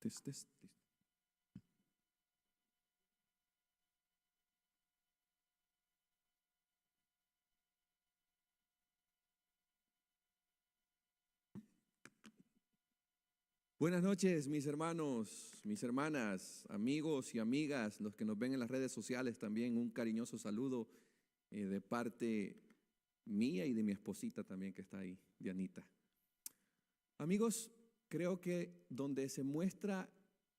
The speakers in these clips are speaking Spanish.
Test, test, test. Buenas noches, mis hermanos, mis hermanas, amigos y amigas, los que nos ven en las redes sociales también, un cariñoso saludo de parte mía y de mi esposita también que está ahí, Dianita. Amigos, creo que donde se muestra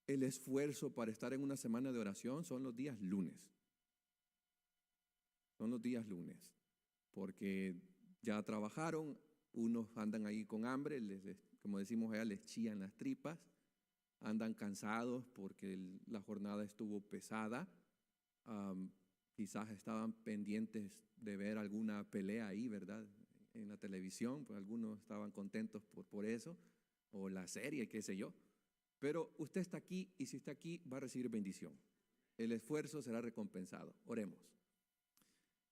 el esfuerzo para estar en una semana de oración son los días lunes. Son los días lunes, porque ya trabajaron, unos andan ahí con hambre, como decimos allá, les chían las tripas, andan cansados porque la jornada estuvo pesada, quizás estaban pendientes de ver alguna pelea ahí, ¿verdad? En la televisión, pues algunos estaban contentos por eso, o la serie, qué sé yo. Pero usted está aquí y si está aquí va a recibir bendición. El esfuerzo será recompensado. Oremos.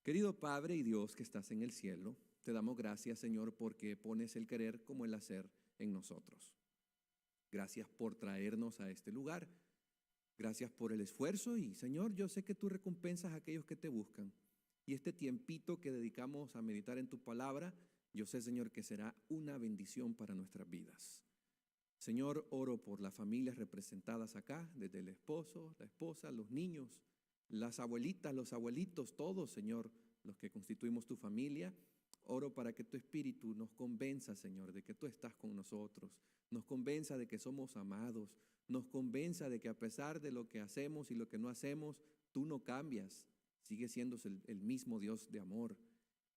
Querido Padre y Dios que estás en el cielo, te damos gracias, Señor, porque pones el querer como el hacer en nosotros. Gracias por traernos a este lugar. Gracias por el esfuerzo y, Señor, yo sé que tú recompensas a aquellos que te buscan. Y este tiempito que dedicamos a meditar en tu palabra, yo sé, Señor, que será una bendición para nuestras vidas. Señor, oro por las familias representadas acá, desde el esposo, la esposa, los niños, las abuelitas, los abuelitos, todos, Señor, los que constituimos tu familia. Oro para que tu Espíritu nos convenza, Señor, de que tú estás con nosotros, nos convenza de que somos amados, nos convenza de que a pesar de lo que hacemos y lo que no hacemos, tú no cambias, sigues siendo el mismo Dios de amor.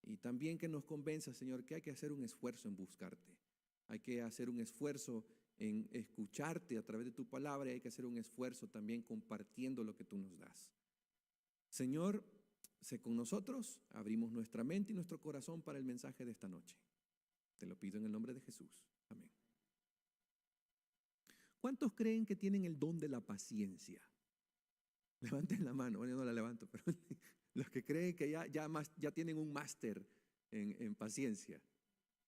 Y también que nos convenza, Señor, que hay que hacer un esfuerzo en buscarte, hay que hacer un esfuerzo en escucharte a través de tu palabra y hay que hacer un esfuerzo también compartiendo lo que tú nos das. Señor, sé con nosotros, abrimos nuestra mente y nuestro corazón para el mensaje de esta noche. Te lo pido en el nombre de Jesús. Amén. ¿Cuántos creen que tienen el don de la paciencia? Levanten la mano, bueno, yo no la levanto, pero los que creen que ya tienen un máster en paciencia.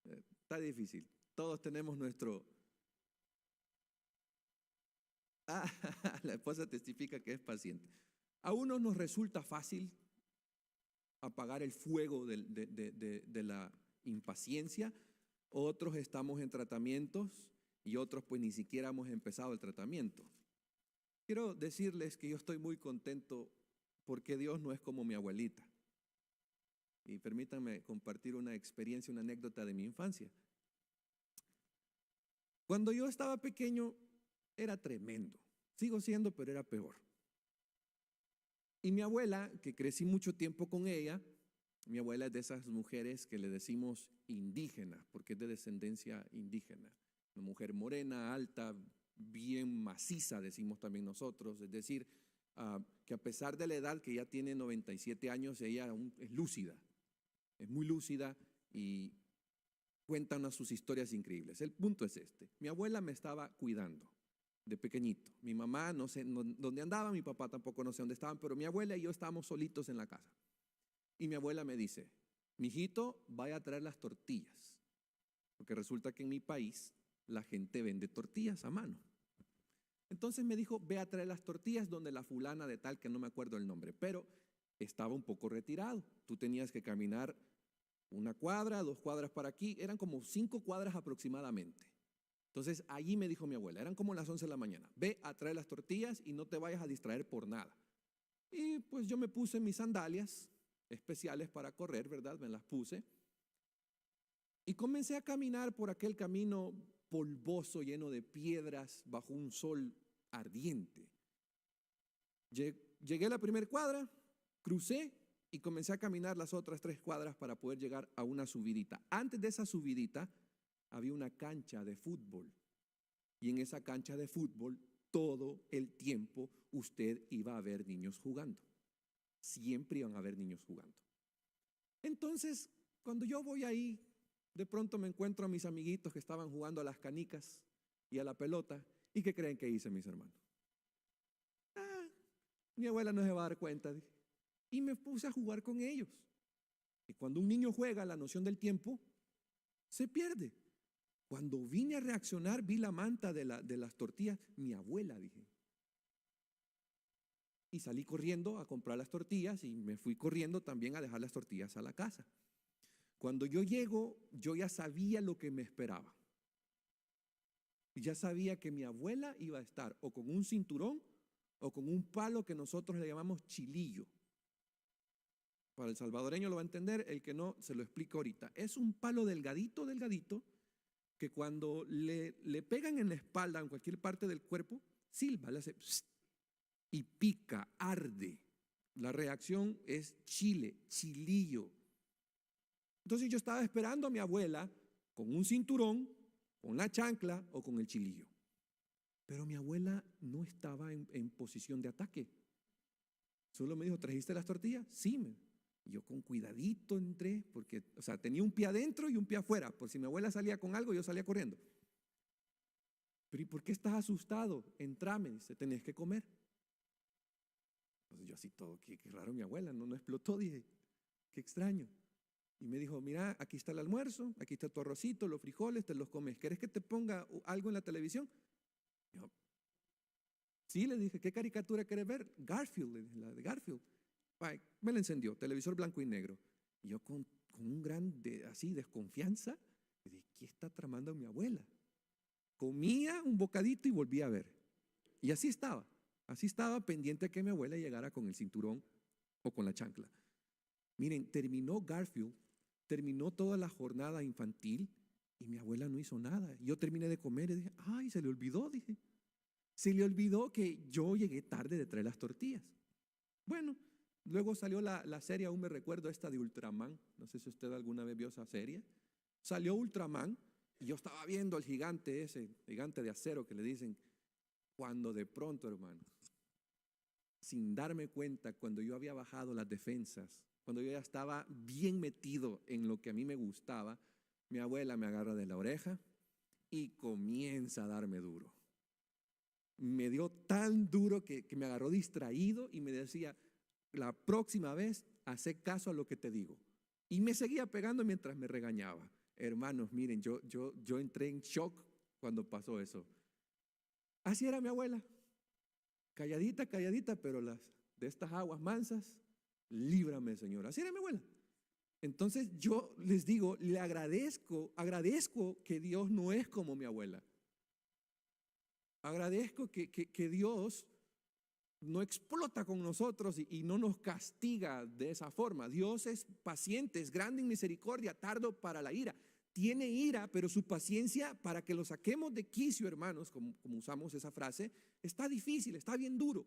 Está difícil. Todos tenemos nuestro... la esposa testifica que es paciente. A unos nos resulta fácil apagar el fuego de la impaciencia, otros estamos en tratamientos y otros pues ni siquiera hemos empezado el tratamiento. Quiero decirles que yo estoy muy contento porque Dios no es como mi abuelita. Y permítanme compartir una experiencia, una anécdota de mi infancia. Cuando yo estaba pequeño era tremendo, sigo siendo, pero era peor. Y mi abuela, que crecí mucho tiempo con ella, mi abuela es de esas mujeres que le decimos indígenas, porque es de descendencia indígena. Una mujer morena, alta, bien maciza, decimos también nosotros. Es decir, que a pesar de la edad que ya tiene 97 años, ella es lúcida. Es muy lúcida y cuenta unas sus historias increíbles. El punto es este. Mi abuela me estaba cuidando de pequeñito. Mi mamá no sé dónde andaba, mi papá tampoco no sé dónde estaban, pero mi abuela y yo estábamos solitos en la casa. Y mi abuela me dice, mijito, vaya a traer las tortillas, porque resulta que en mi país la gente vende tortillas a mano. Entonces me dijo, ve a traer las tortillas donde la fulana de tal, que no me acuerdo el nombre, pero estaba un poco retirado. Tú tenías que caminar 1 cuadra, 2 cuadras para aquí, eran como 5 cuadras aproximadamente. Entonces allí me dijo mi abuela, eran como las 11 de la mañana, ve a traer las tortillas y no te vayas a distraer por nada. Y pues yo me puse mis sandalias especiales para correr, ¿verdad? Me las puse y comencé a caminar por aquel camino polvoso, lleno de piedras, bajo un sol ardiente. Llegué a la primera cuadra, crucé y comencé a caminar las otras 3 cuadras para poder llegar a una subidita. Antes de esa subidita había una cancha de fútbol y en esa cancha de fútbol todo el tiempo usted iba a ver niños jugando. Siempre iban a haber niños jugando. Entonces, cuando yo voy ahí, de pronto me encuentro a mis amiguitos que estaban jugando a las canicas y a la pelota. ¿Y qué creen que hice, mis hermanos? Mi abuela no se va a dar cuenta. Y me puse a jugar con ellos. Y cuando un niño juega, la noción del tiempo se pierde. Cuando vine a reaccionar, vi la manta de las tortillas. Mi abuela, dije. Y salí corriendo a comprar las tortillas y me fui corriendo también a dejar las tortillas a la casa. Cuando yo llego, yo ya sabía lo que me esperaba. Ya sabía que mi abuela iba a estar o con un cinturón o con un palo que nosotros le llamamos chilillo. Para el salvadoreño lo va a entender, el que no, se lo explico ahorita. Es un palo delgadito, delgadito, que cuando le pegan en la espalda, en cualquier parte del cuerpo, silba, le hace psst, y pica, arde. La reacción es chilillo. Entonces yo estaba esperando a mi abuela con un cinturón, con la chancla o con el chilillo. Pero mi abuela no estaba en posición de ataque. Solo me dijo, ¿trajiste las tortillas? Sí. Y yo con cuidadito entré, porque, tenía un pie adentro y un pie afuera. Por si mi abuela salía con algo, yo salía corriendo. Pero ¿y por qué estás asustado? Entrame, dice, tenés que comer. Entonces yo así todo, qué raro mi abuela, no explotó, dije, qué extraño. Y me dijo, mira, aquí está el almuerzo, aquí está tu arrocito, los frijoles, te los comes. ¿Querés que te ponga algo en la televisión? Yo, sí, le dije, ¿qué caricatura querés ver? Garfield, le dije, la de Garfield. Ay, me la encendió, televisor blanco y negro. Y yo con un gran desconfianza, le dije, ¿qué está tramando mi abuela? Comía un bocadito y volvía a ver. Y así estaba pendiente a que mi abuela llegara con el cinturón o con la chancla. Miren, terminó Garfield, terminó toda la jornada infantil y mi abuela no hizo nada. Yo terminé de comer y dije, ay, se le olvidó, dije. Se le olvidó que yo llegué tarde de traer las tortillas. Bueno, luego salió la serie, aún me recuerdo esta de Ultraman. No sé si usted alguna vez vio esa serie. Salió Ultraman y yo estaba viendo al gigante ese, gigante de acero que le dicen, cuando de pronto, hermanos, sin darme cuenta, cuando yo había bajado las defensas, cuando yo ya estaba bien metido en lo que a mí me gustaba, mi abuela me agarra de la oreja y comienza a darme duro. Me dio tan duro que me agarró distraído y me decía, la próxima vez, haz caso a lo que te digo. Y me seguía pegando mientras me regañaba. Hermanos, miren, yo entré en shock cuando pasó eso. Así era mi abuela. Calladita, pero de estas aguas mansas, líbrame, Señor. Así era mi abuela. Entonces yo les digo, le agradezco que Dios no es como mi abuela. Agradezco que Dios no explota con nosotros y no nos castiga de esa forma. Dios es paciente, es grande en misericordia, tardo para la ira. Tiene ira, pero su paciencia para que lo saquemos de quicio, hermanos, como usamos esa frase, está difícil, está bien duro.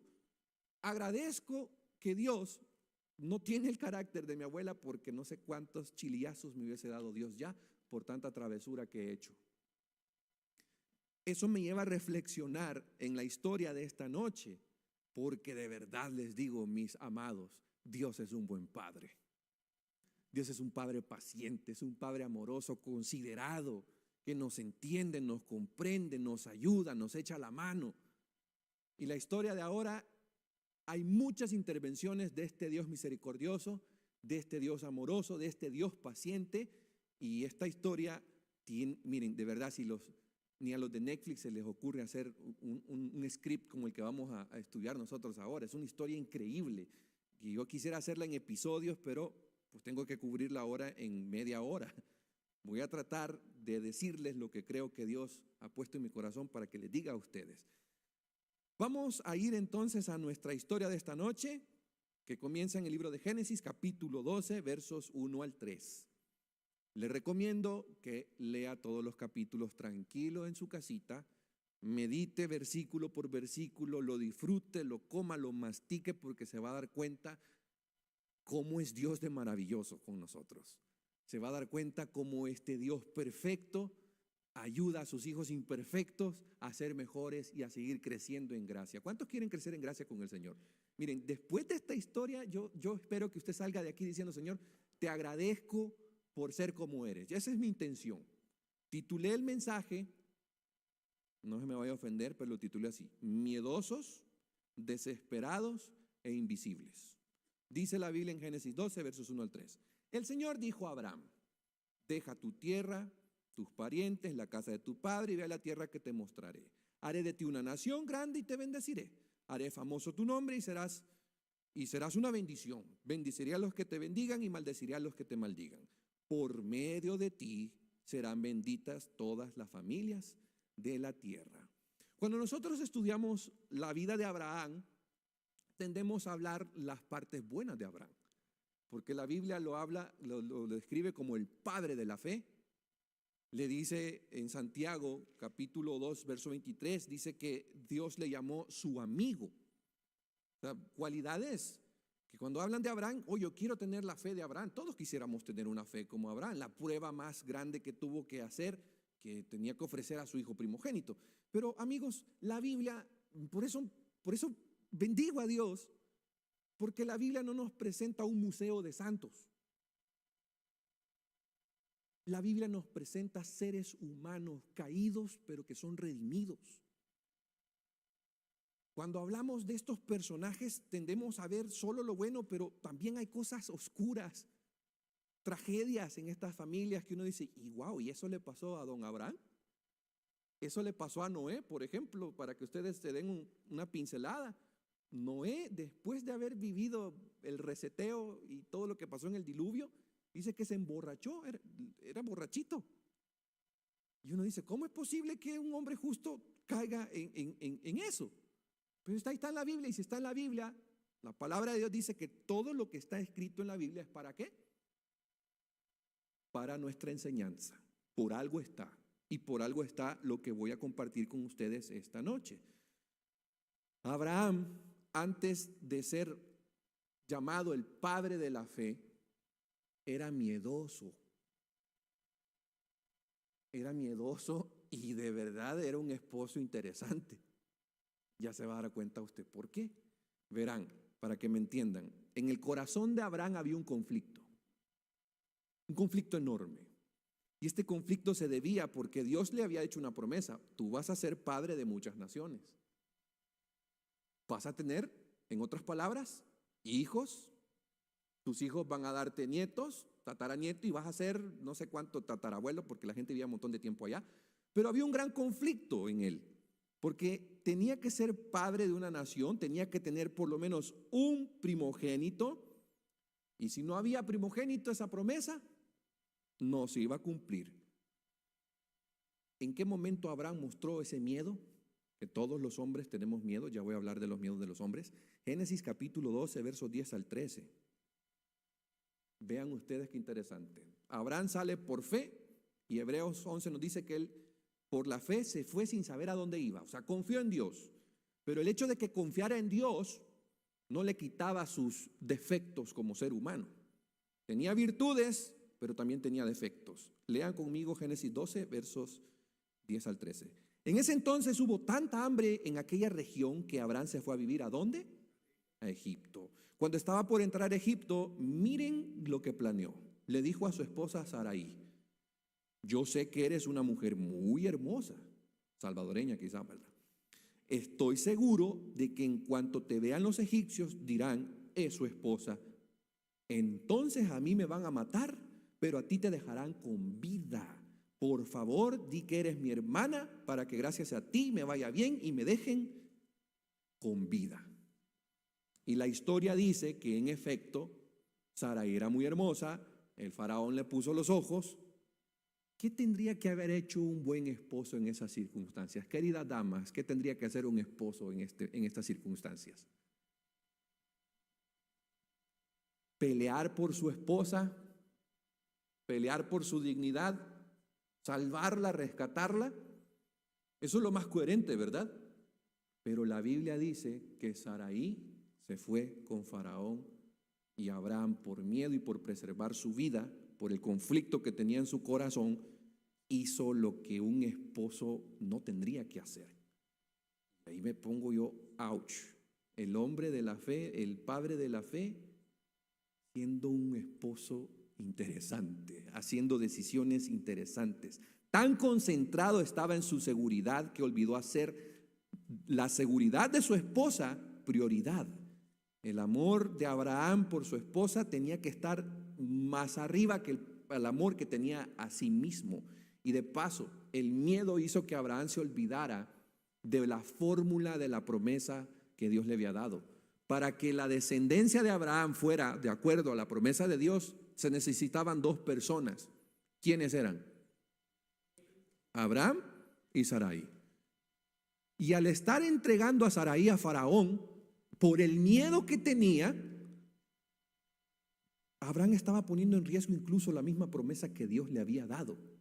Agradezco que Dios no tiene el carácter de mi abuela porque no sé cuántos chilillazos me hubiese dado Dios ya por tanta travesura que he hecho. Eso me lleva a reflexionar en la historia de esta noche, porque de verdad les digo, mis amados, Dios es un buen padre. Dios es un padre paciente, es un padre amoroso, considerado, que nos entiende, nos comprende, nos ayuda, nos echa la mano. Y la historia de ahora, hay muchas intervenciones de este Dios misericordioso, de este Dios amoroso, de este Dios paciente. Y esta historia, miren, de verdad, ni a los de Netflix se les ocurre hacer un script como el que vamos a estudiar nosotros ahora. Es una historia increíble. Y yo quisiera hacerla en episodios, pero pues tengo que cubrirla ahora en media hora. Voy a tratar de decirles lo que creo que Dios ha puesto en mi corazón para que les diga a ustedes. Vamos a ir entonces a nuestra historia de esta noche, que comienza en el libro de Génesis, capítulo 12, versos 1 al 3. Le recomiendo que lea todos los capítulos tranquilo en su casita, medite versículo por versículo, lo disfrute, lo coma, lo mastique, porque se va a dar cuenta cómo es Dios de maravilloso con nosotros. Se va a dar cuenta cómo este Dios perfecto ayuda a sus hijos imperfectos a ser mejores y a seguir creciendo en gracia. ¿Cuántos quieren crecer en gracia con el Señor? Miren, después de esta historia, yo espero que usted salga de aquí diciendo, Señor, te agradezco por ser como eres. Esa es mi intención. Titulé el mensaje, no se me vaya a ofender, pero lo titulé así: miedosos, desesperados e invisibles. Dice la Biblia en Génesis 12, versos 1 al 3. El Señor dijo a Abraham: deja tu tierra, tus parientes, la casa de tu padre, y ve a la tierra que te mostraré. Haré de ti una nación grande y te bendeciré. Haré famoso tu nombre y serás una bendición. Bendeciré a los que te bendigan y maldeciré a los que te maldigan. Por medio de ti serán benditas todas las familias de la tierra. Cuando nosotros estudiamos la vida de Abraham, tendemos a hablar las partes buenas de Abraham, porque la Biblia lo describe como el padre de la fe. Le dice en Santiago capítulo 2 verso 23, dice que Dios le llamó su amigo. O sea, cualidades que cuando hablan de Abraham, yo quiero tener la fe de Abraham. Todos quisiéramos tener una fe como Abraham. La prueba más grande que tuvo que hacer, que tenía que ofrecer a su hijo primogénito. Pero amigos, la Biblia, por eso bendigo a Dios, porque la Biblia no nos presenta un museo de santos. La Biblia nos presenta seres humanos caídos, pero que son redimidos. Cuando hablamos de estos personajes, tendemos a ver solo lo bueno, pero también hay cosas oscuras, tragedias en estas familias que uno dice, ¿y eso le pasó a don Abraham? Eso le pasó a Noé, por ejemplo, para que ustedes se den una pincelada. Noé, después de haber vivido el reseteo y todo lo que pasó en el diluvio, dice que se emborrachó, era borrachito. Y uno dice, ¿cómo es posible que un hombre justo caiga en eso? Pero ahí está en la Biblia, y si está en la Biblia, la palabra de Dios dice que todo lo que está escrito en la Biblia es ¿para qué? Para nuestra enseñanza. Por algo está. Y por algo está lo que voy a compartir con ustedes esta noche. Abraham, antes de ser llamado el padre de la fe, era miedoso. Era miedoso y de verdad era un esposo interesante. Ya se va a dar cuenta usted por qué. Verán, para que me entiendan, en el corazón de Abraham había un conflicto enorme. Y este conflicto se debía porque Dios le había hecho una promesa: tú vas a ser padre de muchas naciones. Vas a tener, en otras palabras, hijos. Tus hijos van a darte nietos, tataranietos, y vas a ser no sé cuánto tatarabuelo, porque la gente vivía un montón de tiempo allá. Pero había un gran conflicto en él, porque tenía que ser padre de una nación, tenía que tener por lo menos un primogénito, y si no había primogénito, esa promesa no se iba a cumplir. ¿En qué momento Abraham mostró ese miedo? Que todos los hombres tenemos miedo. Ya voy a hablar de los miedos de los hombres. Génesis capítulo 12, versos 10 al 13. Vean ustedes qué interesante. Abraham sale por fe, y Hebreos 11 nos dice que él por la fe se fue sin saber a dónde iba. O sea, confió en Dios. Pero el hecho de que confiara en Dios no le quitaba sus defectos como ser humano. Tenía virtudes, pero también tenía defectos. Lean conmigo Génesis 12, versos 10 al 13. En ese entonces hubo tanta hambre en aquella región que Abraham se fue a vivir ¿a dónde? A Egipto. Cuando estaba por entrar a Egipto, miren lo que planeó. Le dijo a su esposa Sarai: yo sé que eres una mujer muy hermosa, salvadoreña quizás, ¿verdad? Estoy seguro de que en cuanto te vean los egipcios dirán, es su esposa. Entonces a mí me van a matar, pero a ti te dejarán con vida. Por favor, di que eres mi hermana para que gracias a ti me vaya bien y me dejen con vida. Y la historia dice que en efecto Sarai era muy hermosa, el faraón le puso los ojos. ¿Qué tendría que haber hecho un buen esposo en esas circunstancias? Queridas damas, ¿qué tendría que hacer un esposo en estas circunstancias? Pelear por su esposa, pelear por su dignidad, salvarla, rescatarla. Eso es lo más coherente, ¿verdad? Pero la Biblia dice que Sarai se fue con Faraón, y Abraham, por miedo y por preservar su vida, por el conflicto que tenía en su corazón, hizo lo que un esposo no tendría que hacer. Ahí me pongo yo, ouch. El hombre de la fe, el padre de la fe, siendo un esposo interesante, haciendo decisiones interesantes. Tan concentrado estaba en su seguridad que olvidó hacer la seguridad de su esposa prioridad. El amor de Abraham por su esposa tenía que estar más arriba que el amor que tenía a sí mismo. Y de paso, el miedo hizo que Abraham se olvidara de la fórmula de la promesa que Dios le había dado. Para que la descendencia de Abraham fuera de acuerdo a la promesa de Dios, se necesitaban dos personas. ¿Quiénes eran? Abraham y Sarai. Y al estar entregando a Sarai a Faraón, por el miedo que tenía, Abraham estaba poniendo en riesgo incluso la misma promesa que Dios le había dado.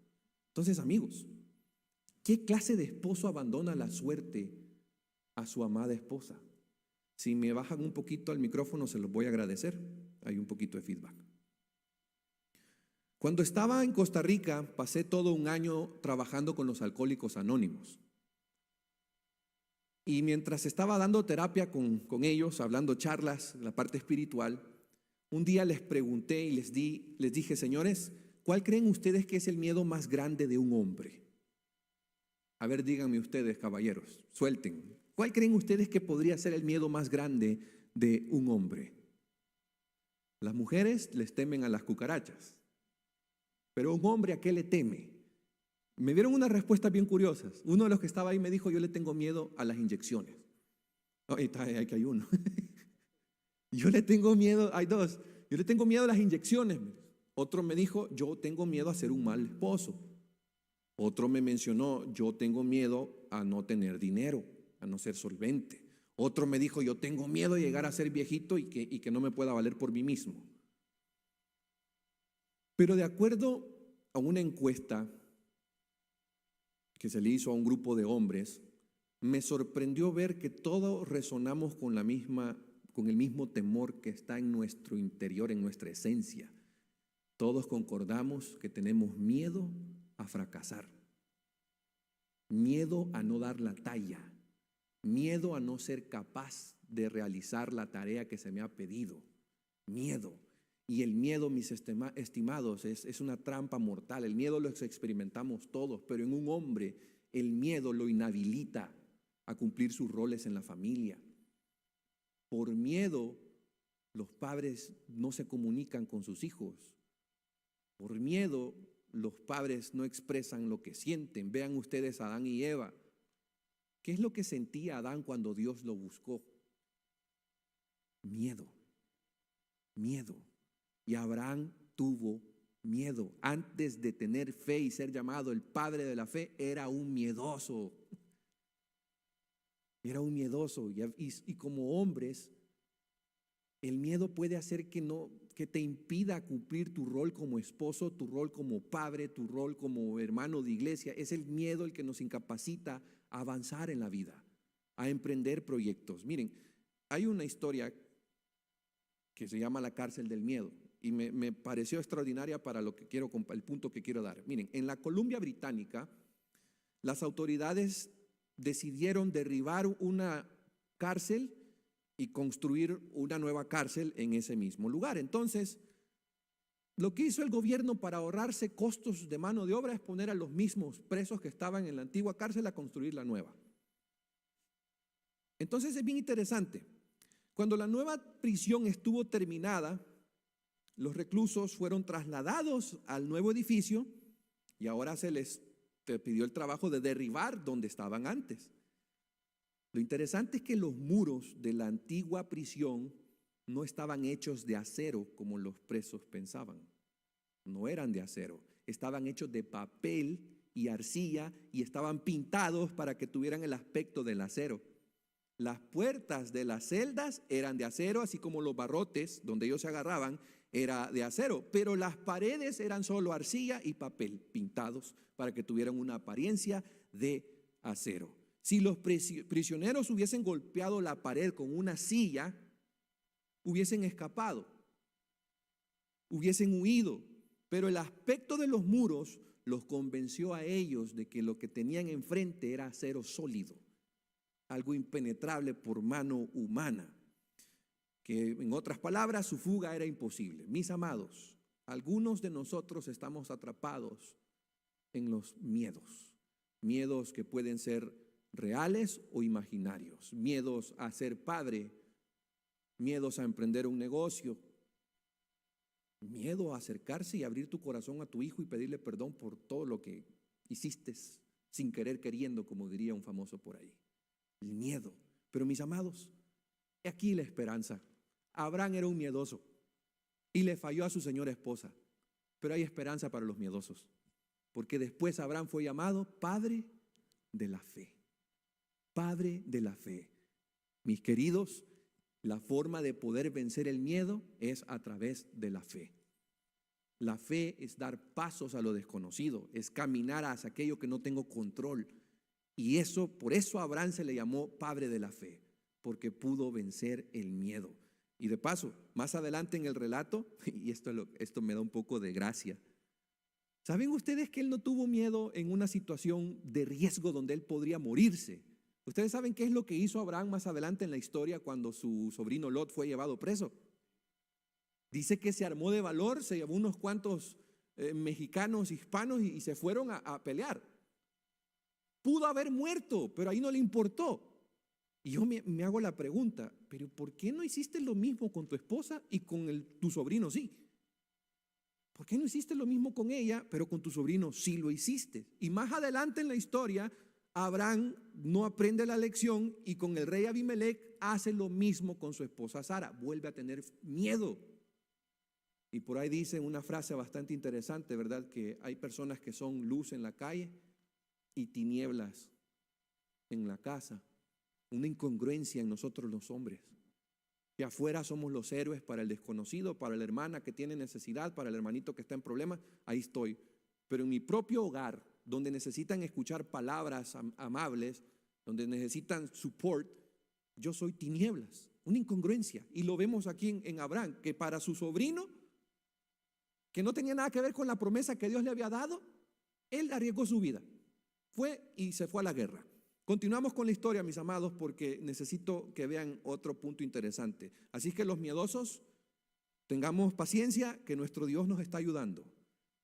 Entonces, amigos, ¿qué clase de esposo abandona la suerte a su amada esposa? Si me bajan un poquito al micrófono, se los voy a agradecer. Hay un poquito de feedback. Cuando estaba en Costa Rica, pasé todo un año trabajando con los Alcohólicos Anónimos. Y mientras estaba dando terapia con ellos, hablando charlas, la parte espiritual, un día les pregunté y les dije, señores, ¿cuál creen ustedes que es el miedo más grande de un hombre? A ver, díganme ustedes, caballeros, suelten. ¿Cuál creen ustedes que podría ser el miedo más grande de un hombre? Las mujeres les temen a las cucarachas, pero un hombre, ¿a qué le teme? Me dieron unas respuestas bien curiosas. Uno de los que estaba ahí me dijo, yo le tengo miedo a las inyecciones. Ahí hay uno. Yo le tengo miedo, hay dos. Yo le tengo miedo a las inyecciones. Otro me dijo, yo tengo miedo a ser un mal esposo. Otro me mencionó, yo tengo miedo a no tener dinero, a no ser solvente. Otro me dijo, yo tengo miedo de llegar a ser viejito y que no me pueda valer por mí mismo. Pero de acuerdo a una encuesta que se le hizo a un grupo de hombres, me sorprendió ver que todos resonamos con el mismo temor que está en nuestro interior, en nuestra esencia. Todos concordamos que tenemos miedo a fracasar, miedo a no dar la talla, miedo a no ser capaz de realizar la tarea que se me ha pedido, miedo. Y el miedo, mis estimados, es una trampa mortal. El miedo lo experimentamos todos, pero en un hombre el miedo lo inhabilita a cumplir sus roles en la familia. Por miedo, los padres no se comunican con sus hijos. Por miedo, los padres no expresan lo que sienten. Vean ustedes a Adán y Eva. ¿Qué es lo que sentía Adán cuando Dios lo buscó? Miedo. Miedo. Y Abraham tuvo miedo. Antes de tener fe y ser llamado el padre de la fe, era un miedoso. Era un miedoso. Y como hombres, el miedo puede hacer que te impida cumplir tu rol como esposo, tu rol como padre, tu rol como hermano de iglesia. Es el miedo el que nos incapacita a avanzar en la vida, a emprender proyectos. Miren, hay una historia que se llama La cárcel del miedo. Y me pareció extraordinaria para el punto que quiero dar. Miren, en la Columbia Británica, las autoridades decidieron derribar una cárcel y construir una nueva cárcel en ese mismo lugar. Entonces, lo que hizo el gobierno para ahorrarse costos de mano de obra es poner a los mismos presos que estaban en la antigua cárcel a construir la nueva. Entonces es bien interesante. Cuando la nueva prisión estuvo terminada, los reclusos fueron trasladados al nuevo edificio y ahora se les pidió el trabajo de derribar donde estaban antes. Lo interesante es que los muros de la antigua prisión no estaban hechos de acero como los presos pensaban. No eran de acero, estaban hechos de papel y arcilla y estaban pintados para que tuvieran el aspecto del acero. Las puertas de las celdas eran de acero, así como los barrotes donde ellos se agarraban era de acero, pero las paredes eran solo arcilla y papel pintados para que tuvieran una apariencia de acero. Si los prisioneros hubiesen golpeado la pared con una silla, hubiesen escapado, hubiesen huido, pero el aspecto de los muros los convenció a ellos de que lo que tenían enfrente era acero sólido, algo impenetrable por mano humana, que en otras palabras su fuga era imposible. Mis amados, algunos de nosotros estamos atrapados en los miedos que pueden ser reales o imaginarios, miedos a ser padre, miedos a emprender un negocio, miedo a acercarse y abrir tu corazón a tu hijo y pedirle perdón por todo lo que hiciste sin querer queriendo, como diría un famoso por ahí. El miedo. Pero mis amados, aquí la esperanza. Abraham era un miedoso y le falló a su señora esposa, pero hay esperanza para los miedosos, porque después Abraham fue llamado padre de la fe. Padre de la fe. Mis queridos, la forma de poder vencer el miedo es a través de la fe. La fe es dar pasos a lo desconocido, es caminar hacia aquello que no tengo control. Y por eso a Abraham se le llamó padre de la fe, porque pudo vencer el miedo. Y de paso, más adelante en el relato, y esto me da un poco de gracia, ¿saben ustedes que él no tuvo miedo en una situación de riesgo donde él podría morirse? ¿Ustedes saben qué es lo que hizo Abraham más adelante en la historia cuando su sobrino Lot fue llevado preso? Dice que se armó de valor, se llevó unos cuantos mexicanos, hispanos y se fueron a pelear. Pudo haber muerto, pero ahí no le importó. Y yo me hago la pregunta, ¿pero por qué no hiciste lo mismo con tu esposa y con tu sobrino sí? ¿Por qué no hiciste lo mismo con ella, pero con tu sobrino sí lo hiciste? Y más adelante en la historia, Abraham no aprende la lección y con el rey Abimelech hace lo mismo con su esposa Sara, vuelve a tener miedo. Y por ahí dicen una frase bastante interesante, ¿verdad? Que hay personas que son luz en la calle y tinieblas en la casa. Una incongruencia en nosotros los hombres. Que afuera somos los héroes para el desconocido, para la hermana que tiene necesidad, para el hermanito que está en problemas, ahí estoy. Pero en mi propio hogar, donde necesitan escuchar palabras amables, donde necesitan support, yo soy tinieblas, una incongruencia. Y lo vemos aquí en Abraham, que para su sobrino, que no tenía nada que ver con la promesa que Dios le había dado, él arriesgó su vida. Fue y se fue a la guerra. Continuamos con la historia, mis amados, porque necesito que vean otro punto interesante. Así que los miedosos, tengamos paciencia, que nuestro Dios nos está ayudando.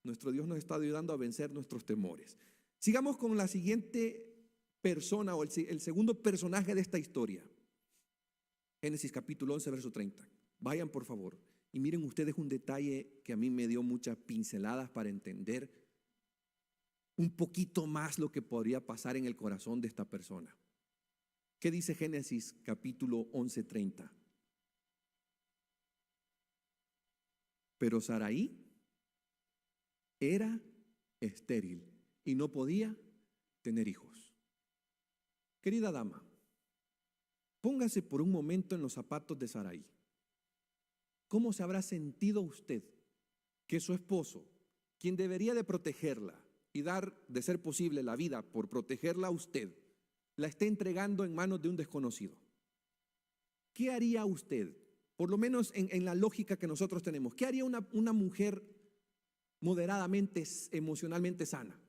Nuestro Dios nos está ayudando a vencer nuestros temores. Sigamos con la siguiente persona o el segundo personaje de esta historia. Génesis capítulo 11, verso 30. Vayan por favor y miren ustedes un detalle que a mí me dio muchas pinceladas para entender un poquito más lo que podría pasar en el corazón de esta persona. ¿Qué dice Génesis capítulo 11, 30? Pero Sarai era estéril y no podía tener hijos. Querida dama, póngase por un momento en los zapatos de Sarai. ¿Cómo se habrá sentido usted que su esposo, quien debería de protegerla y dar, de ser posible, la vida por protegerla a usted, la esté entregando en manos de un desconocido? ¿Qué haría usted? Por lo menos en la lógica que nosotros tenemos. ¿Qué haría una mujer moderadamente, emocionalmente sana?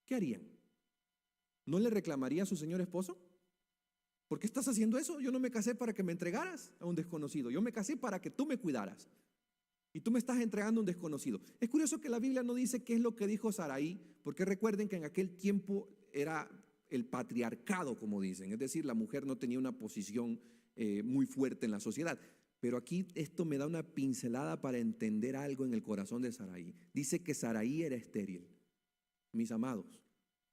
¿Qué harían? ¿No le reclamaría a su señor esposo? ¿Por qué estás haciendo eso? Yo no me casé para que me entregaras a un desconocido. Yo me casé para que tú me cuidaras. Y tú me estás entregando a un desconocido. Es curioso que la Biblia no dice qué es lo que dijo Sarai, porque recuerden que en aquel tiempo era el patriarcado, como dicen. Es decir, la mujer no tenía una posición muy fuerte en la sociedad. Pero aquí esto me da una pincelada para entender algo en el corazón de Sarai. Dice que Sarai era estéril. Mis amados,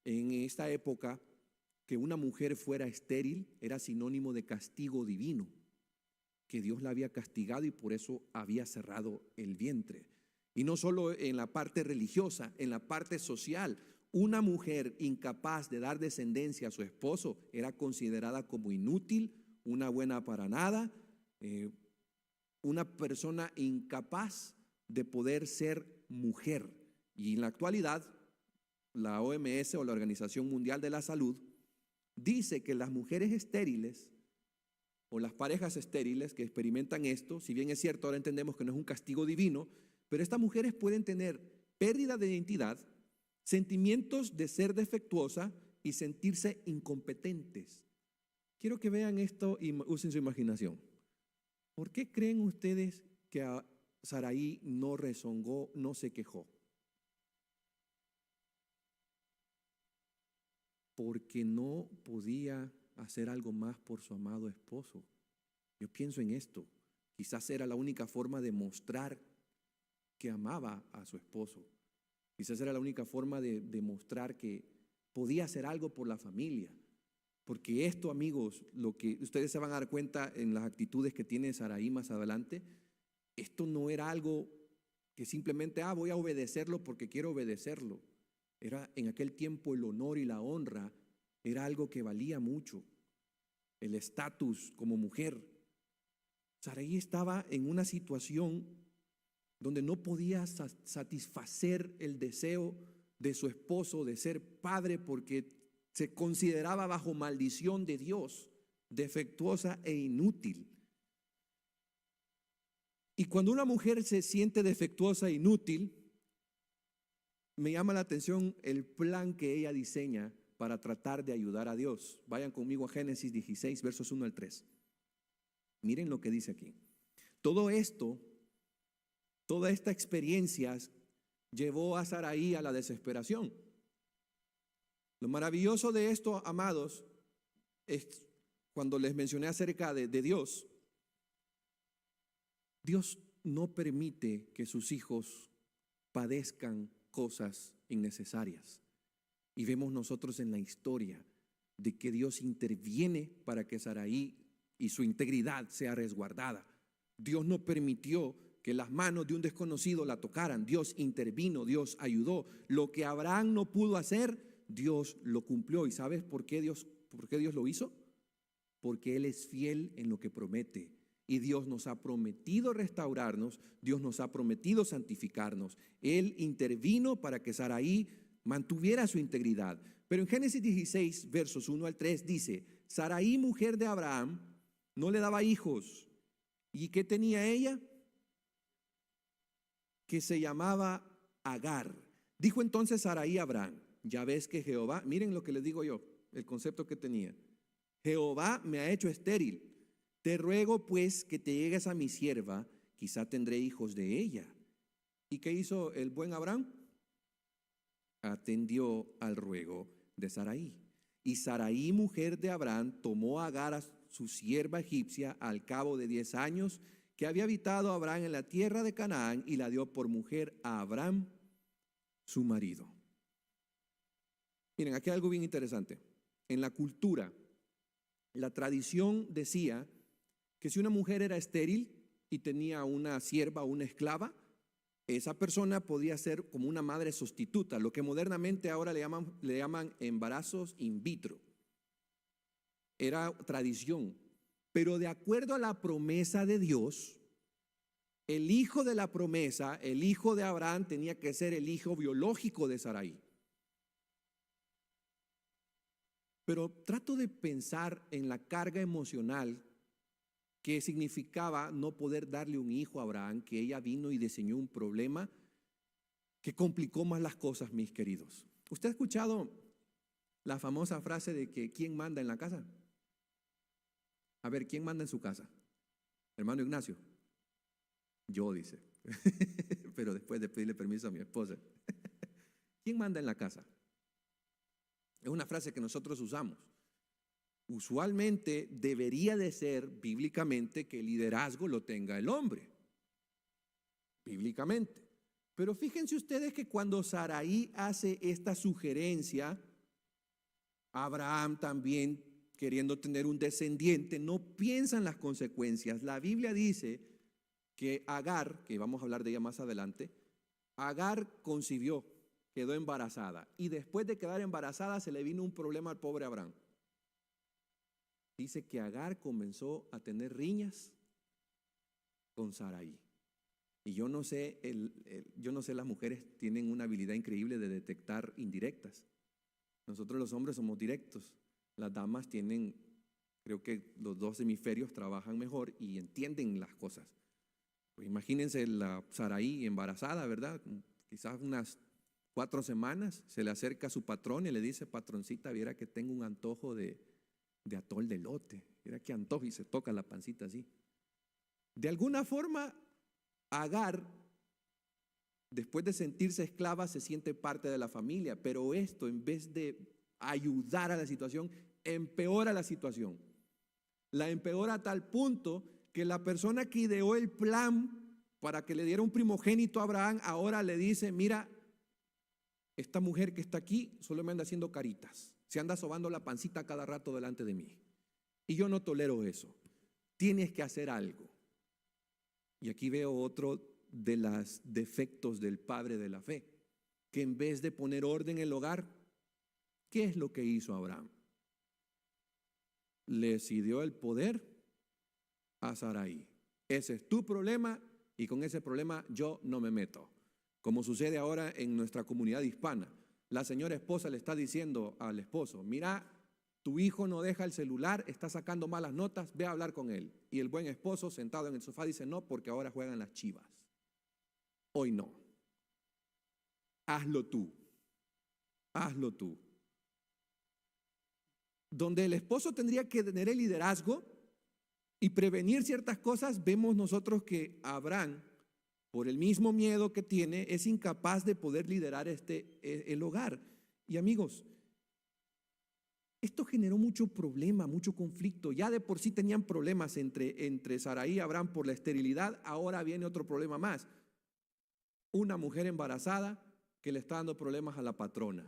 en esta época, que una mujer fuera estéril era sinónimo de castigo divino, que Dios la había castigado y por eso había cerrado el vientre. Y no solo en la parte religiosa, en la parte social, una mujer incapaz de dar descendencia a su esposo era considerada como inútil, una buena para nada, una persona incapaz de poder ser mujer. Y en la actualidad, la OMS o la Organización Mundial de la Salud dice que las mujeres estériles o las parejas estériles que experimentan esto, si bien es cierto, ahora entendemos que no es un castigo divino, pero estas mujeres pueden tener pérdida de identidad, sentimientos de ser defectuosa y sentirse incompetentes. Quiero que vean esto y usen su imaginación. ¿Por qué creen ustedes que a Sarai no rezongó, no se quejó? Porque no podía hacer algo más por su amado esposo. Yo pienso en esto. Quizás era la única forma de mostrar que amaba a su esposo. Quizás era la única forma de demostrar que podía hacer algo por la familia. Porque esto, amigos, lo que ustedes se van a dar cuenta en las actitudes que tiene Saraí más adelante, esto no era algo que simplemente, voy a obedecerlo porque quiero obedecerlo. Era en aquel tiempo el honor y la honra era algo que valía mucho. El estatus como mujer. Saraí estaba en una situación donde no podía satisfacer el deseo de su esposo de ser padre porque se consideraba bajo maldición de Dios, defectuosa e inútil. Y cuando una mujer se siente defectuosa e inútil, me llama la atención el plan que ella diseña para tratar de ayudar a Dios. Vayan conmigo a Génesis 16, versos 1 al 3. Miren lo que dice aquí. Todo esto, toda esta experiencia llevó a Saraí a la desesperación. Lo maravilloso de esto, amados, es cuando les mencioné acerca de Dios. Dios no permite que sus hijos padezcan cosas innecesarias. Y vemos nosotros en la historia de que Dios interviene para que Saraí y su integridad sea resguardada. Dios no permitió que las manos de un desconocido la tocaran. Dios intervino, Dios ayudó. Lo que Abraham no pudo hacer, Dios lo cumplió. ¿Y sabes por qué Dios lo hizo? Porque Él es fiel en lo que promete. Y Dios nos ha prometido restaurarnos, Dios nos ha prometido santificarnos. Él intervino para que Saraí mantuviera su integridad. Pero en Génesis 16, versos 1 al 3 dice, Saraí, mujer de Abraham, no le daba hijos. ¿Y qué tenía ella? Que se llamaba Agar. Dijo entonces Saraí a Abraham, ya ves que Jehová, miren lo que les digo yo, el concepto que tenía. Jehová me ha hecho estéril. Te ruego pues que te llegues a mi sierva, quizá tendré hijos de ella. ¿Y qué hizo el buen Abraham? Atendió al ruego de Saraí. Y Saraí, mujer de Abraham, tomó a Agar, a su sierva egipcia, al cabo de 10 años, que había habitado Abraham en la tierra de Canaán, y la dio por mujer a Abraham, su marido. Miren, aquí hay algo bien interesante. En la cultura, la tradición decía que si una mujer era estéril y tenía una sierva o una esclava, esa persona podía ser como una madre sustituta, lo que modernamente ahora le llaman embarazos in vitro. Era tradición, pero de acuerdo a la promesa de Dios, el hijo de la promesa, el hijo de Abraham, tenía que ser el hijo biológico de Saraí. Pero trato de pensar en la carga emocional que significaba no poder darle un hijo a Abraham, que ella vino y diseñó un problema que complicó más las cosas, mis queridos. ¿Usted ha escuchado la famosa frase de que ¿quién manda en la casa? A ver, ¿quién manda en su casa? Hermano Ignacio. Yo, dice. Pero después de pedirle permiso a mi esposa. ¿Quién manda en la casa? Es una frase que nosotros usamos. Usualmente debería de ser bíblicamente que el liderazgo lo tenga el hombre, bíblicamente. Pero fíjense ustedes que cuando Saraí hace esta sugerencia, Abraham también queriendo tener un descendiente, no piensa en las consecuencias. La Biblia dice que Agar, que vamos a hablar de ella más adelante, Agar concibió, quedó embarazada, y después de quedar embarazada se le vino un problema al pobre Abraham. Dice que Agar comenzó a tener riñas con Saraí. Y yo no sé, las mujeres tienen una habilidad increíble de detectar indirectas. Nosotros los hombres somos directos. Las damas tienen, creo que los dos hemisferios trabajan mejor y entienden las cosas. Pues imagínense la Saraí embarazada, ¿verdad? Quizás unas 4 semanas, se le acerca a su patrón y le dice, patroncita, viera que tengo un antojo de atol de elote. Mira qué antojo, y se toca la pancita así. De alguna forma, Agar, después de sentirse esclava, se siente parte de la familia, pero esto, en vez de ayudar a la situación, empeora la situación. La empeora a tal punto que la persona que ideó el plan para que le diera un primogénito a Abraham, ahora le dice, mira, esta mujer que está aquí solo me anda haciendo caritas, se anda sobando la pancita cada rato delante de mí. Y yo no tolero eso. Tienes que hacer algo. Y aquí veo otro de los defectos del padre de la fe, que en vez de poner orden en el hogar, ¿qué es lo que hizo Abraham? Le cedió el poder a Sarai. Ese es tu problema y con ese problema yo no me meto. Como sucede ahora en nuestra comunidad hispana. La señora esposa le está diciendo al esposo, mira, tu hijo no deja el celular, está sacando malas notas, ve a hablar con él. Y el buen esposo sentado en el sofá dice, no, porque ahora juegan las Chivas. Hoy no. Hazlo tú. Hazlo tú. Donde el esposo tendría que tener el liderazgo y prevenir ciertas cosas, vemos nosotros que Abraham, por el mismo miedo que tiene, es incapaz de poder liderar el hogar. Y amigos, esto generó mucho problema, mucho conflicto. Ya de por sí tenían problemas entre Sarai y Abraham por la esterilidad, ahora viene otro problema más. Una mujer embarazada que le está dando problemas a la patrona.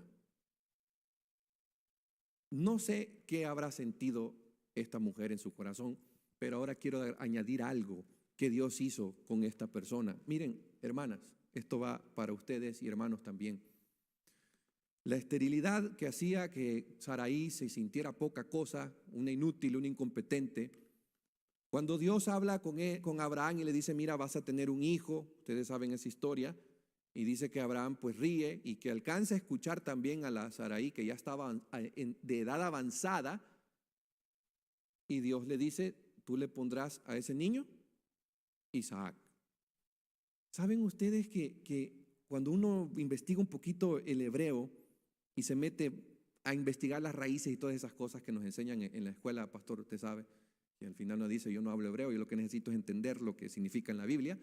No sé qué habrá sentido esta mujer en su corazón, pero ahora quiero añadir algo que Dios hizo con esta persona. Miren, hermanas, esto va para ustedes y hermanos también. La esterilidad que hacía que Sarai se sintiera poca cosa, una inútil, una incompetente. Cuando Dios habla con Abraham y le dice, mira, vas a tener un hijo, ustedes saben esa historia, y dice que Abraham pues ríe y que alcanza a escuchar también a la Sarai que ya estaba de edad avanzada, y Dios le dice, tú le pondrás a ese niño Isaac. ¿Saben ustedes que cuando uno investiga un poquito el hebreo y se mete a investigar las raíces y todas esas cosas que nos enseñan en la escuela, pastor, usted sabe, y al final nos dice, yo no hablo hebreo, yo lo que necesito es entender lo que significa en la Biblia,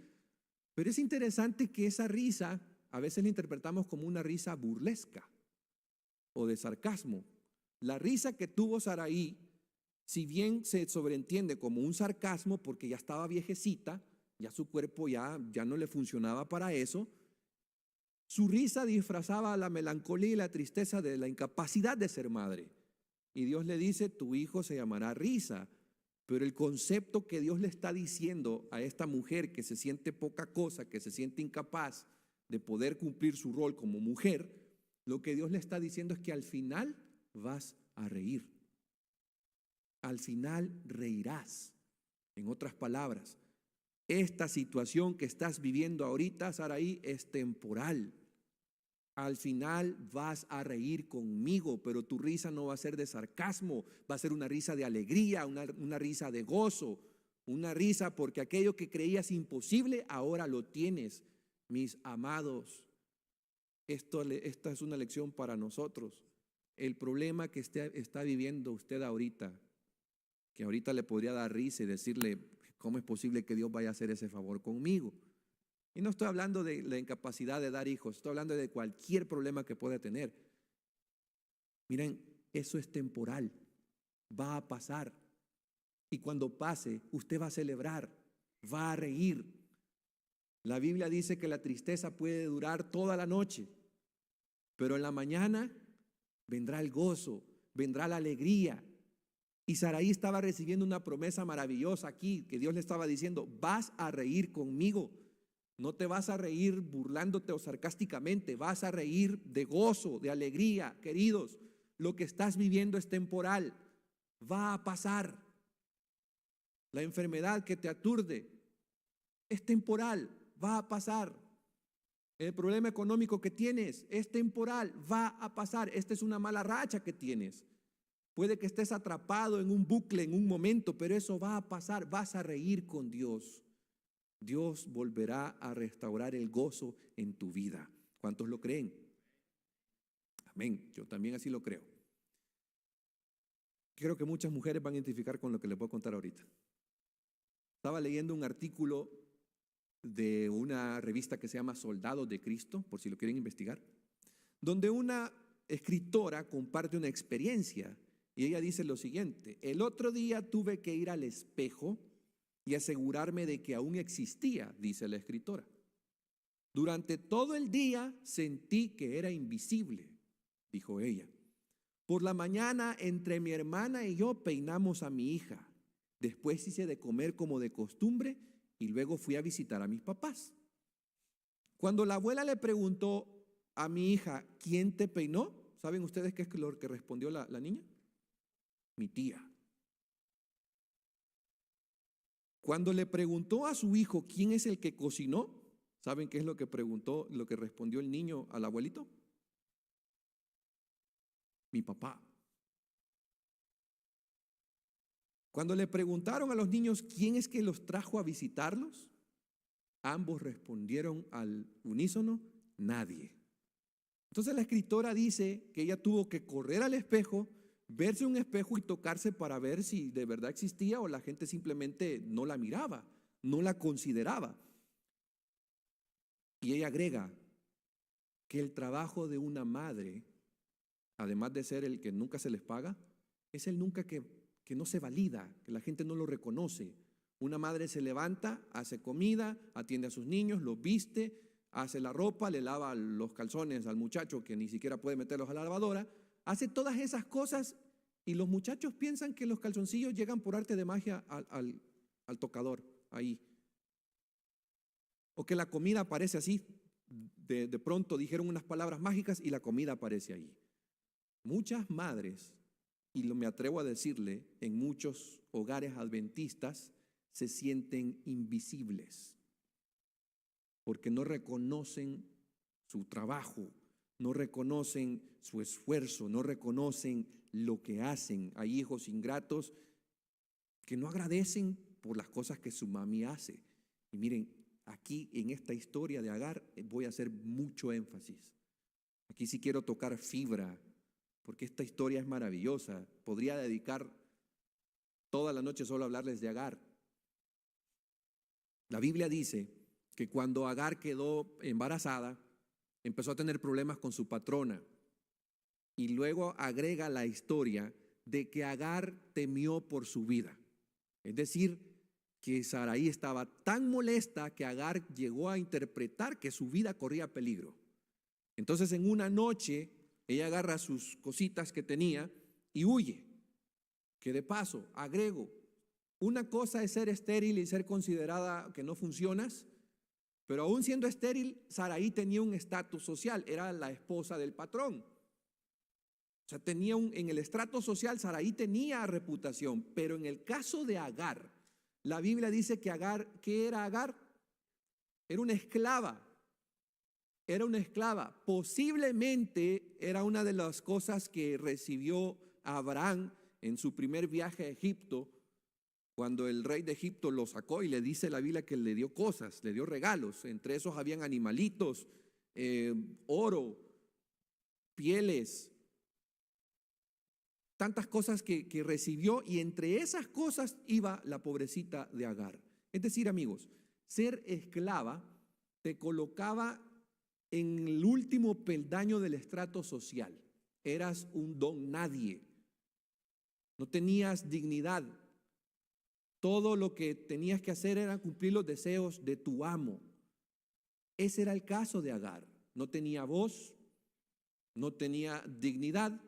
pero es interesante que esa risa a veces la interpretamos como una risa burlesca o de sarcasmo. La risa que tuvo Sarai, si bien se sobreentiende como un sarcasmo porque ya estaba viejecita, ya su cuerpo ya no le funcionaba para eso, su risa disfrazaba la melancolía y la tristeza de la incapacidad de ser madre. Y Dios le dice, tu hijo se llamará risa. Pero el concepto que Dios le está diciendo a esta mujer que se siente poca cosa, que se siente incapaz de poder cumplir su rol como mujer, lo que Dios le está diciendo es que al final vas a reír. Al final reirás. En otras palabras, esta situación que estás viviendo ahorita, Sarai, es temporal. Al final vas a reír conmigo, pero tu risa no va a ser de sarcasmo, va a ser una risa de alegría, una risa de gozo, una risa porque aquello que creías imposible, ahora lo tienes, mis amados. Esta es una lección para nosotros. El problema que está viviendo usted ahorita, que ahorita le podría dar risa y decirle, ¿cómo es posible que Dios vaya a hacer ese favor conmigo? Y no estoy hablando de la incapacidad de dar hijos, estoy hablando de cualquier problema que pueda tener. Miren, eso es temporal, va a pasar. Y cuando pase, usted va a celebrar, va a reír. La Biblia dice que la tristeza puede durar toda la noche, pero en la mañana vendrá el gozo, vendrá la alegría. Y Sarai estaba recibiendo una promesa maravillosa aquí, que Dios le estaba diciendo, vas a reír conmigo. No te vas a reír burlándote o sarcásticamente, vas a reír de gozo, de alegría. Queridos, lo que estás viviendo es temporal, va a pasar. La enfermedad que te aturde es temporal, va a pasar. El problema económico que tienes es temporal, va a pasar. Esta es una mala racha que tienes. Puede que estés atrapado en un bucle en un momento, pero eso va a pasar, vas a reír con Dios. Dios volverá a restaurar el gozo en tu vida. ¿Cuántos lo creen? Amén. Yo también así lo creo. Creo que muchas mujeres van a identificar con lo que les voy a contar ahorita. Estaba leyendo un artículo de una revista que se llama Soldados de Cristo, por si lo quieren investigar, donde una escritora comparte una experiencia y ella dice lo siguiente: el otro día tuve que ir al espejo y asegurarme de que aún existía, dice la escritora. Durante todo el día sentí que era invisible, dijo ella. Por la mañana, entre mi hermana y yo peinamos a mi hija. Después hice de comer como de costumbre y luego fui a visitar a mis papás. Cuando la abuela le preguntó a mi hija, ¿quién te peinó? ¿Saben ustedes qué es lo que respondió la niña? Mi tía. Cuando le preguntó a su hijo, ¿quién es el que cocinó? ¿Saben qué es lo que preguntó, lo que respondió el niño al abuelito? Mi papá. Cuando le preguntaron a los niños quién es que los trajo a visitarlos, ambos respondieron al unísono, nadie. Entonces la escritora dice que ella tuvo que correr al espejo, verse un espejo y tocarse para ver si de verdad existía o la gente simplemente no la miraba, no la consideraba. Y ella agrega que el trabajo de una madre, además de ser el que nunca se les paga, es el nunca que no se valida, que la gente no lo reconoce. Una madre se levanta, hace comida, atiende a sus niños, los viste, hace la ropa, le lava los calzones al muchacho que ni siquiera puede meterlos a la lavadora, hace todas esas cosas y los muchachos piensan que los calzoncillos llegan por arte de magia al tocador, ahí. O que la comida aparece así, de pronto dijeron unas palabras mágicas y la comida aparece ahí. Muchas madres, y me atrevo a decirle, en muchos hogares adventistas se sienten invisibles porque no reconocen su trabajo, no reconocen su esfuerzo, no reconocen lo que hacen. Hay hijos ingratos que no agradecen por las cosas que su mami hace. Y miren, aquí en esta historia de Agar voy a hacer mucho énfasis. Aquí sí quiero tocar fibra, porque esta historia es maravillosa. Podría dedicar toda la noche solo a hablarles de Agar. La Biblia dice que cuando Agar quedó embarazada, empezó a tener problemas con su patrona. Y luego agrega la historia de que Agar temió por su vida. Es decir, que Sarai estaba tan molesta que Agar llegó a interpretar que su vida corría peligro. Entonces en una noche ella agarra sus cositas que tenía y huye. Que de paso, agrego, una cosa es ser estéril y ser considerada que no funcionas, pero aún siendo estéril, Sarai tenía un estatus social, era la esposa del patrón. O sea, en el estrato social Sarai tenía reputación, pero en el caso de Agar, la Biblia dice que Agar, ¿qué era Agar? Era una esclava. Era una esclava. Posiblemente era una de las cosas que recibió Abraham en su primer viaje a Egipto, cuando el rey de Egipto lo sacó y le dice la Biblia que le dio cosas, le dio regalos. Entre esos habían animalitos, oro, pieles, tantas cosas que recibió, y entre esas cosas iba la pobrecita de Agar. Es decir, amigos, ser esclava te colocaba en el último peldaño del estrato social. Eras un don nadie. No tenías dignidad. Todo lo que tenías que hacer era cumplir los deseos de tu amo. Ese era el caso de Agar. No tenía voz, no tenía dignidad,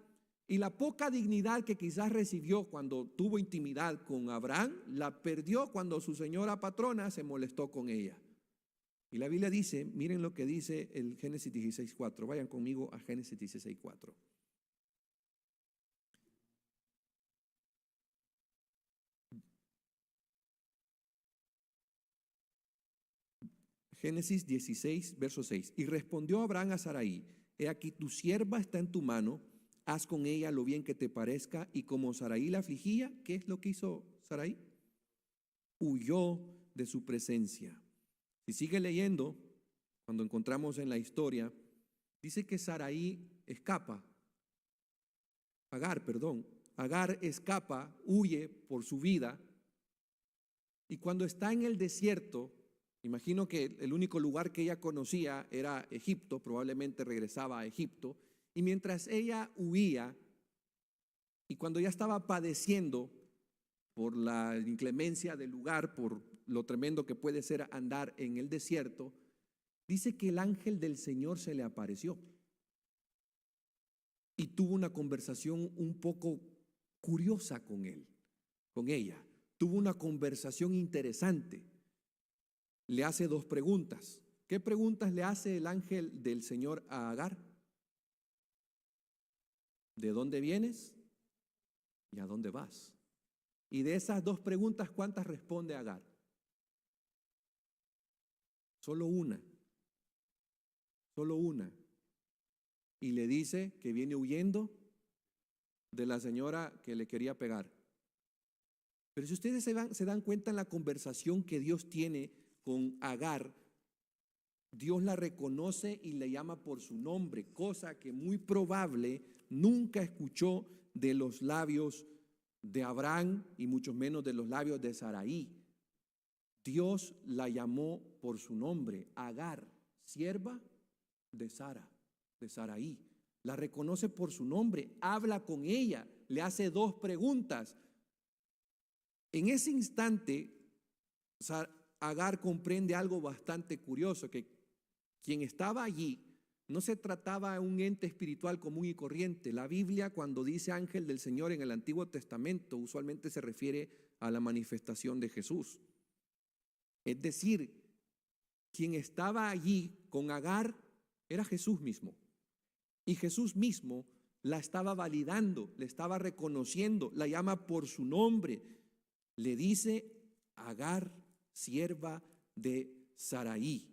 y la poca dignidad que quizás recibió cuando tuvo intimidad con Abraham, la perdió cuando su señora patrona se molestó con ella. Y la Biblia dice, miren lo que dice el Génesis 16:4. Vayan conmigo a Génesis 16:4. Génesis 16, verso 6. Y respondió Abraham a Sarai: he aquí tu sierva está en tu mano, haz con ella lo bien que te parezca. Y como Sarai la afligía, ¿qué es lo que hizo Sarai? Huyó de su presencia. Si sigue leyendo, cuando encontramos en la historia, dice que Sarai escapa. Agar escapa, huye por su vida. Y cuando está en el desierto, imagino que el único lugar que ella conocía era Egipto, probablemente regresaba a Egipto, y mientras ella huía, y cuando ya estaba padeciendo por la inclemencia del lugar, por lo tremendo que puede ser andar en el desierto, Dice que el ángel del Señor se le apareció y tuvo una conversación un poco curiosa con él, con ella. Tuvo una conversación interesante. Le hace dos preguntas. ¿Qué preguntas le hace el ángel del Señor a Agar? ¿De dónde vienes y a dónde vas? Y de esas dos preguntas, ¿cuántas responde Agar? Solo una. Solo una. Y le dice que viene huyendo de la señora que le quería pegar. Pero si ustedes se dan cuenta en la conversación que Dios tiene con Agar, Dios la reconoce y le llama por su nombre, cosa que muy probable nunca escuchó de los labios de Abraham y mucho menos de los labios de Saraí. Dios la llamó por su nombre, Agar, sierva de Sara, de Saraí. La reconoce por su nombre, habla con ella, le hace dos preguntas. En ese instante, Agar comprende algo bastante curioso, que quien estaba allí no se trataba de un ente espiritual común y corriente. La Biblia, cuando dice ángel del Señor en el Antiguo Testamento, usualmente se refiere a la manifestación de Jesús. Es decir, quien estaba allí con Agar era Jesús mismo. Y Jesús mismo la estaba validando, le estaba reconociendo, la llama por su nombre. Le dice Agar, sierva de Saraí.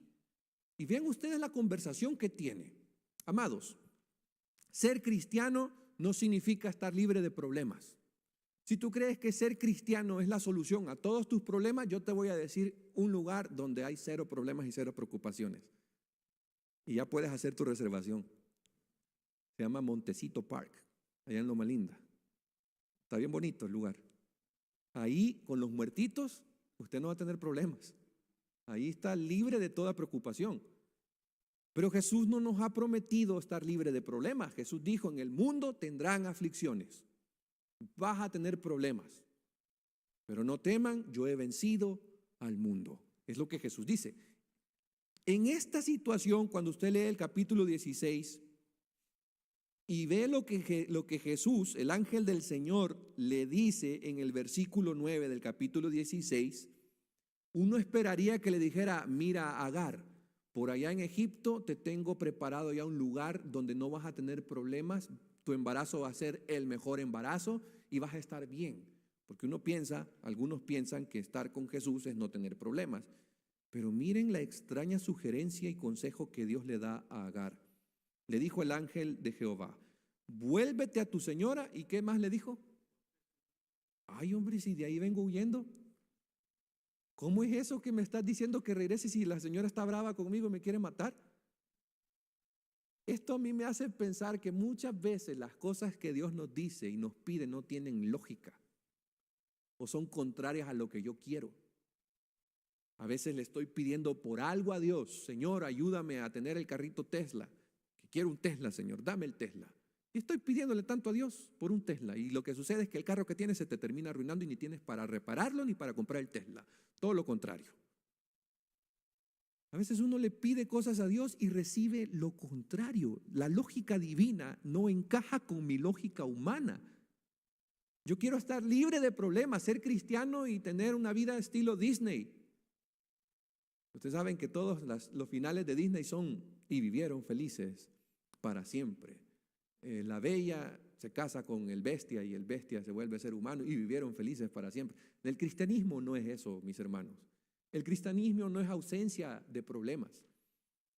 Y vean ustedes la conversación que tiene. Amados, ser cristiano no significa estar libre de problemas. Si tú crees que ser cristiano es la solución a todos tus problemas, yo te voy a decir un lugar donde hay cero problemas y cero preocupaciones. Y ya puedes hacer tu reservación. Se llama Montecito Park, allá en Loma Linda. Está bien bonito el lugar. Ahí, con los muertitos, usted no va a tener problemas. Ahí está libre de toda preocupación. Pero Jesús no nos ha prometido estar libre de problemas. Jesús dijo, en el mundo tendrán aflicciones. Vas a tener problemas. Pero no teman, yo he vencido al mundo. Es lo que Jesús dice. En esta situación, cuando usted lee el capítulo 16 y ve lo que Jesús, el ángel del Señor, le dice en el versículo 9 del capítulo 16, uno esperaría que le dijera, mira, Agar, por allá en Egipto te tengo preparado ya un lugar donde no vas a tener problemas, tu embarazo va a ser el mejor embarazo y vas a estar bien. Porque algunos piensan que estar con Jesús es no tener problemas. Pero miren la extraña sugerencia y consejo que Dios le da a Agar. Le dijo el ángel de Jehová, vuélvete a tu señora. ¿Y qué más le dijo? Ay, hombre, si de ahí vengo huyendo. ¿Cómo es eso que me estás diciendo que regrese si la señora está brava conmigo y me quiere matar? Esto a mí me hace pensar que muchas veces las cosas que Dios nos dice y nos pide no tienen lógica o son contrarias a lo que yo quiero. A veces le estoy pidiendo por algo a Dios, Señor, ayúdame a tener el carrito Tesla, que quiero un Tesla, Señor, dame el Tesla. Y estoy pidiéndole tanto a Dios por un Tesla. Y lo que sucede es que el carro que tienes se te termina arruinando y ni tienes para repararlo ni para comprar el Tesla. Todo lo contrario. A veces uno le pide cosas a Dios y recibe lo contrario. La lógica divina no encaja con mi lógica humana. Yo quiero estar libre de problemas, ser cristiano y tener una vida estilo Disney. Ustedes saben que todos los finales de Disney son y vivieron felices para siempre. La bella se casa con el bestia y el bestia se vuelve ser humano y vivieron felices para siempre. El cristianismo no es eso, mis hermanos. El cristianismo no es ausencia de problemas.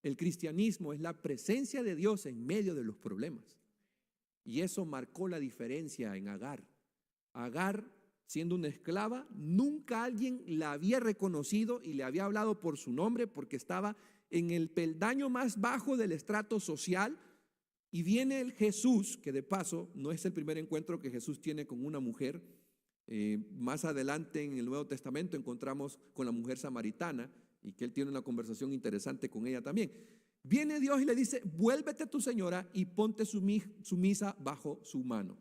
El cristianismo es la presencia de Dios en medio de los problemas. Y eso marcó la diferencia en Agar. Agar, siendo una esclava, nunca alguien la había reconocido y le había hablado por su nombre porque estaba en el peldaño más bajo del estrato social. Y viene el Jesús, que de paso no es el primer encuentro que Jesús tiene con una mujer. Más adelante en el Nuevo Testamento encontramos con la mujer samaritana y que él tiene una conversación interesante con ella también. Viene Dios y le dice, vuélvete a tu señora y ponte sumisa bajo su mano.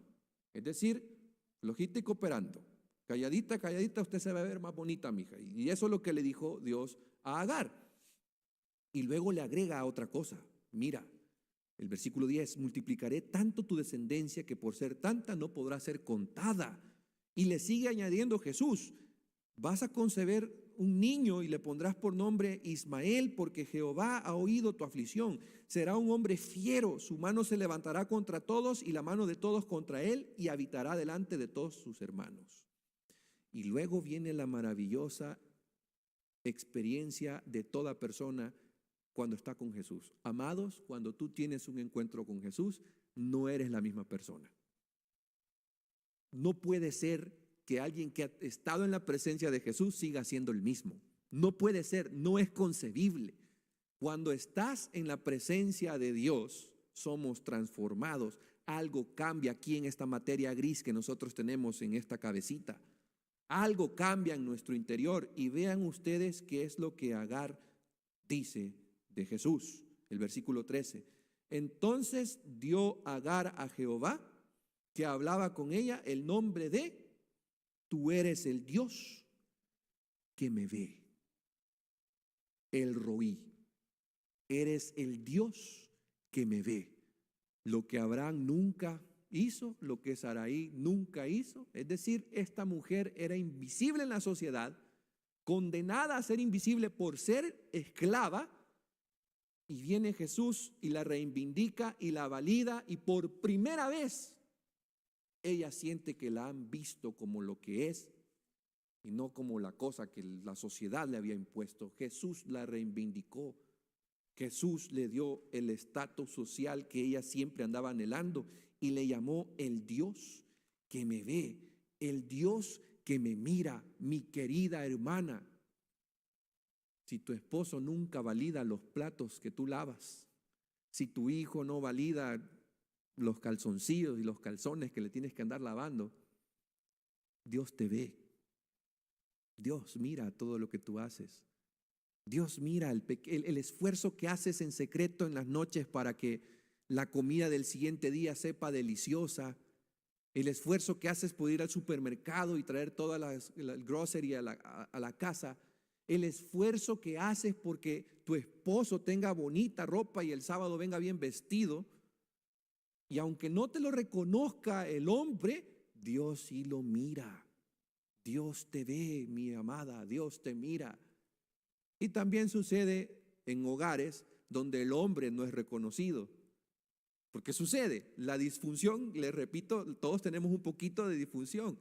Es decir, flojita y cooperando. Calladita, calladita, usted se va a ver más bonita, mija. Y eso es lo que le dijo Dios a Agar. Y luego le agrega otra cosa. Mira, el versículo 10, multiplicaré tanto tu descendencia que por ser tanta no podrá ser contada. Y le sigue añadiendo Jesús, vas a conceber un niño y le pondrás por nombre Ismael, porque Jehová ha oído tu aflicción. Será un hombre fiero, su mano se levantará contra todos y la mano de todos contra él, y habitará delante de todos sus hermanos. Y luego viene la maravillosa experiencia de toda persona cuando está con Jesús. Amados, cuando tú tienes un encuentro con Jesús, no eres la misma persona. No puede ser que alguien que ha estado en la presencia de Jesús siga siendo el mismo. No puede ser, no es concebible. Cuando estás en la presencia de Dios, somos transformados. Algo cambia aquí en esta materia gris que nosotros tenemos en esta cabecita. Algo cambia en nuestro interior. Y vean ustedes qué es lo que Agar dice de Jesús. El versículo 13. Entonces dio Agar a Jehová, que hablaba con ella, el nombre de: tú eres el Dios que me ve. El Roí. Eres el Dios que me ve. Lo que Abraham nunca hizo, lo que Sarai nunca hizo. Es decir, esta mujer era invisible en la sociedad, condenada a ser invisible por ser esclava, y viene Jesús y la reivindica y la valida, y por primera vez ella siente que la han visto como lo que es y no como la cosa que la sociedad le había impuesto. Jesús la reivindicó. Jesús le dio el estatus social que ella siempre andaba anhelando y le llamó el Dios que me ve, el Dios que me mira. Mi querida hermana, si tu esposo nunca valida los platos que tú lavas, si tu hijo no valida los calzoncillos y los calzones que le tienes que andar lavando, Dios te ve. Dios mira todo lo que tú haces. Dios mira el esfuerzo que haces en secreto en las noches para que la comida del siguiente día sepa deliciosa. El esfuerzo que haces por ir al supermercado y traer toda la grocery a la casa. El esfuerzo que haces porque tu esposo tenga bonita ropa y el sábado venga bien vestido. Y aunque no te lo reconozca el hombre, Dios sí lo mira. Dios te ve, mi amada, Dios te mira. Y también sucede en hogares donde el hombre no es reconocido. Porque sucede, la disfunción, les repito, todos tenemos un poquito de disfunción.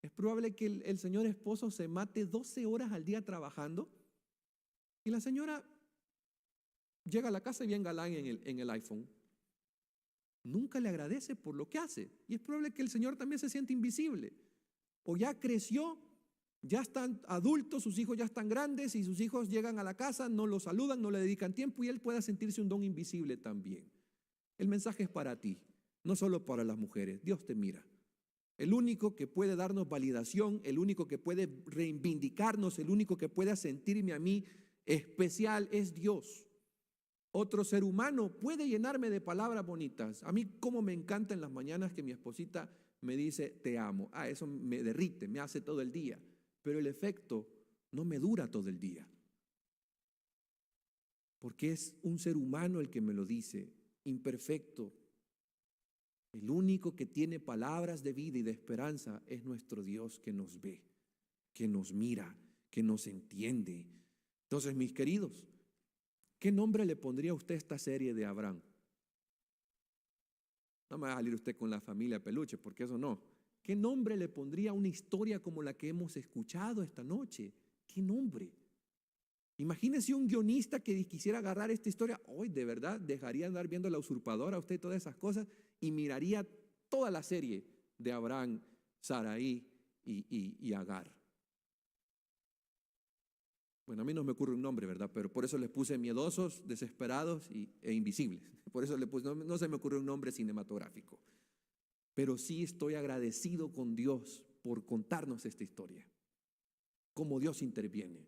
Es probable que el señor esposo se mate 12 horas al día trabajando y la señora llega a la casa y bien galán en el iPhone. Nunca le agradece por lo que hace. Y es probable que el señor también se siente invisible. O ya creció, ya están adultos, sus hijos ya están grandes y sus hijos llegan a la casa, no lo saludan, no le dedican tiempo y él pueda sentirse un don invisible también. El mensaje es para ti, no solo para las mujeres. Dios te mira. El único que puede darnos validación, el único que puede reivindicarnos, el único que puede sentirme a mí especial es Dios. Otro ser humano puede llenarme de palabras bonitas. A mí como me encanta en las mañanas que mi esposita me dice te amo. Eso me derrite, me hace todo el día. Pero el efecto no me dura todo el día. Porque es un ser humano el que me lo dice, imperfecto. El único que tiene palabras de vida y de esperanza es nuestro Dios, que nos ve, que nos mira, que nos entiende. Entonces, mis queridos, ¿qué nombre le pondría usted a esta serie de Abraham? No me va a salir usted con la familia peluche, porque eso no. ¿Qué nombre le pondría a una historia como la que hemos escuchado esta noche? ¿Qué nombre? Imagínese un guionista que quisiera agarrar esta historia. Hoy de verdad dejaría de andar viendo La Usurpadora, usted todas esas cosas, y miraría toda la serie de Abraham, Sarai y Agar. Bueno, a mí no me ocurre un nombre, ¿verdad? Pero por eso les puse miedosos, desesperados e invisibles. Por eso le puse, no se me ocurre un nombre cinematográfico. Pero sí estoy agradecido con Dios por contarnos esta historia. Cómo Dios interviene.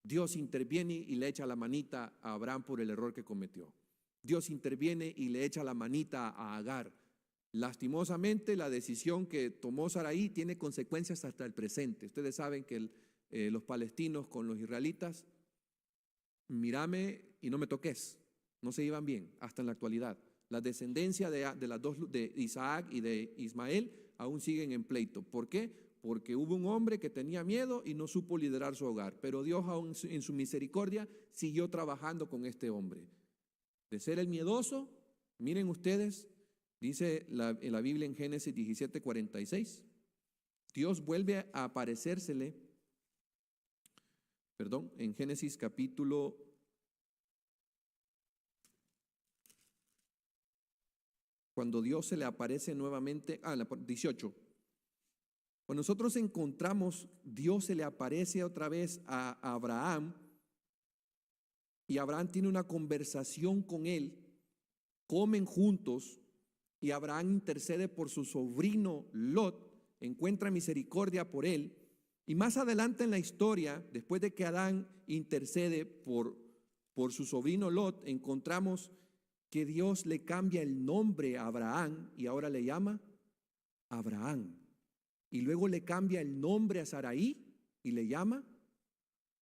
Dios interviene y le echa la manita a Abraham por el error que cometió. Dios interviene y le echa la manita a Agar. Lastimosamente, la decisión que tomó Sarai tiene consecuencias hasta el presente. Ustedes saben que los palestinos con los israelitas, mírame y no me toques. No se llevan bien hasta en la actualidad. La descendencia de las dos, de Isaac y de Ismael, aún siguen en pleito. ¿Por qué? Porque hubo un hombre que tenía miedo y no supo liderar su hogar. Pero Dios, aún en su misericordia, siguió trabajando con este hombre. De ser el miedoso, miren ustedes, dice en la Biblia en Génesis 17:46, Dios vuelve a aparecérsele, en Génesis capítulo 18. Cuando nosotros encontramos, Dios se le aparece otra vez a Abraham y Abraham tiene una conversación con él, comen juntos y Abraham intercede por su sobrino Lot, encuentra misericordia por él. Y más adelante en la historia, después de que Adán intercede por su sobrino Lot, encontramos que Dios le cambia el nombre a Abraham y ahora le llama Abraham. Y luego le cambia el nombre a Saraí y le llama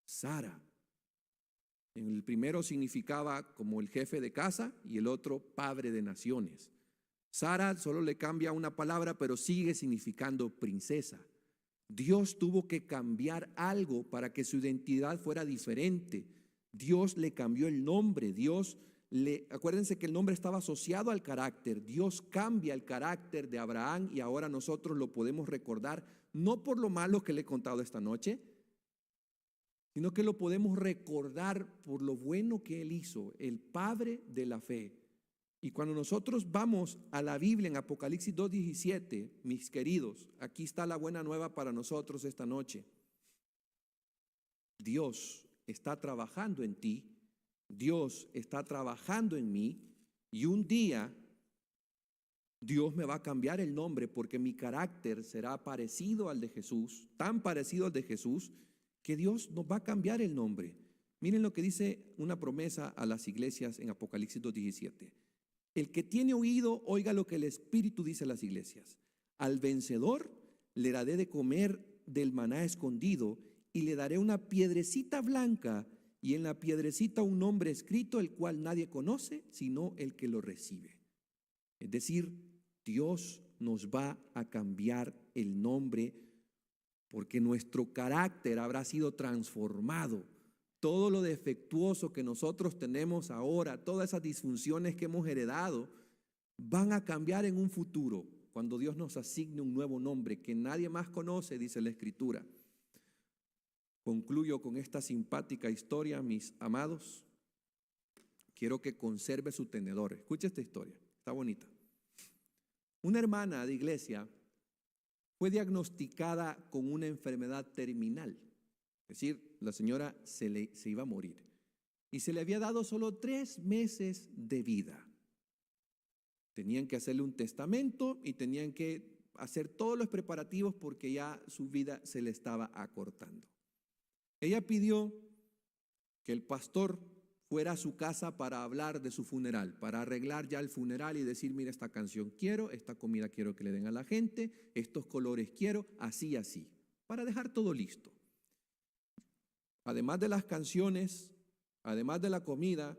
Sara. El primero significaba como el jefe de casa y el otro padre de naciones. Sara solo le cambia una palabra, pero sigue significando princesa. Dios tuvo que cambiar algo para que su identidad fuera diferente. Dios le cambió el nombre. Acuérdense que el nombre estaba asociado al carácter. Dios cambia el carácter de Abraham y ahora nosotros lo podemos recordar, no por lo malo que le he contado esta noche, sino que lo podemos recordar por lo bueno que él hizo, el padre de la fe. Y cuando nosotros vamos a la Biblia en Apocalipsis 2:17, mis queridos, aquí está la buena nueva para nosotros esta noche. Dios está trabajando en ti, Dios está trabajando en mí, y un día Dios me va a cambiar el nombre porque mi carácter será parecido al de Jesús, tan parecido al de Jesús, que Dios nos va a cambiar el nombre. Miren lo que dice una promesa a las iglesias en Apocalipsis 2:17. El que tiene oído, oiga lo que el Espíritu dice a las iglesias. Al vencedor le daré de comer del maná escondido y le daré una piedrecita blanca y en la piedrecita un nombre escrito, el cual nadie conoce sino el que lo recibe. Es decir, Dios nos va a cambiar el nombre porque nuestro carácter habrá sido transformado. Todo lo defectuoso que nosotros tenemos ahora, todas esas disfunciones que hemos heredado, van a cambiar en un futuro cuando Dios nos asigne un nuevo nombre que nadie más conoce, dice la Escritura. Concluyo con esta simpática historia, mis amados. Quiero que conserve su tenedor. Escuche esta historia, está bonita. Una hermana de iglesia fue diagnosticada con una enfermedad terminal. Es decir, la señora se iba a morir y se le había dado solo 3 meses de vida. Tenían que hacerle un testamento y tenían que hacer todos los preparativos porque ya su vida se le estaba acortando. Ella pidió que el pastor fuera a su casa para hablar de su funeral, para arreglar ya el funeral y decir, mira, esta canción quiero, esta comida quiero que le den a la gente, estos colores quiero, así, para dejar todo listo. Además de las canciones, además de la comida,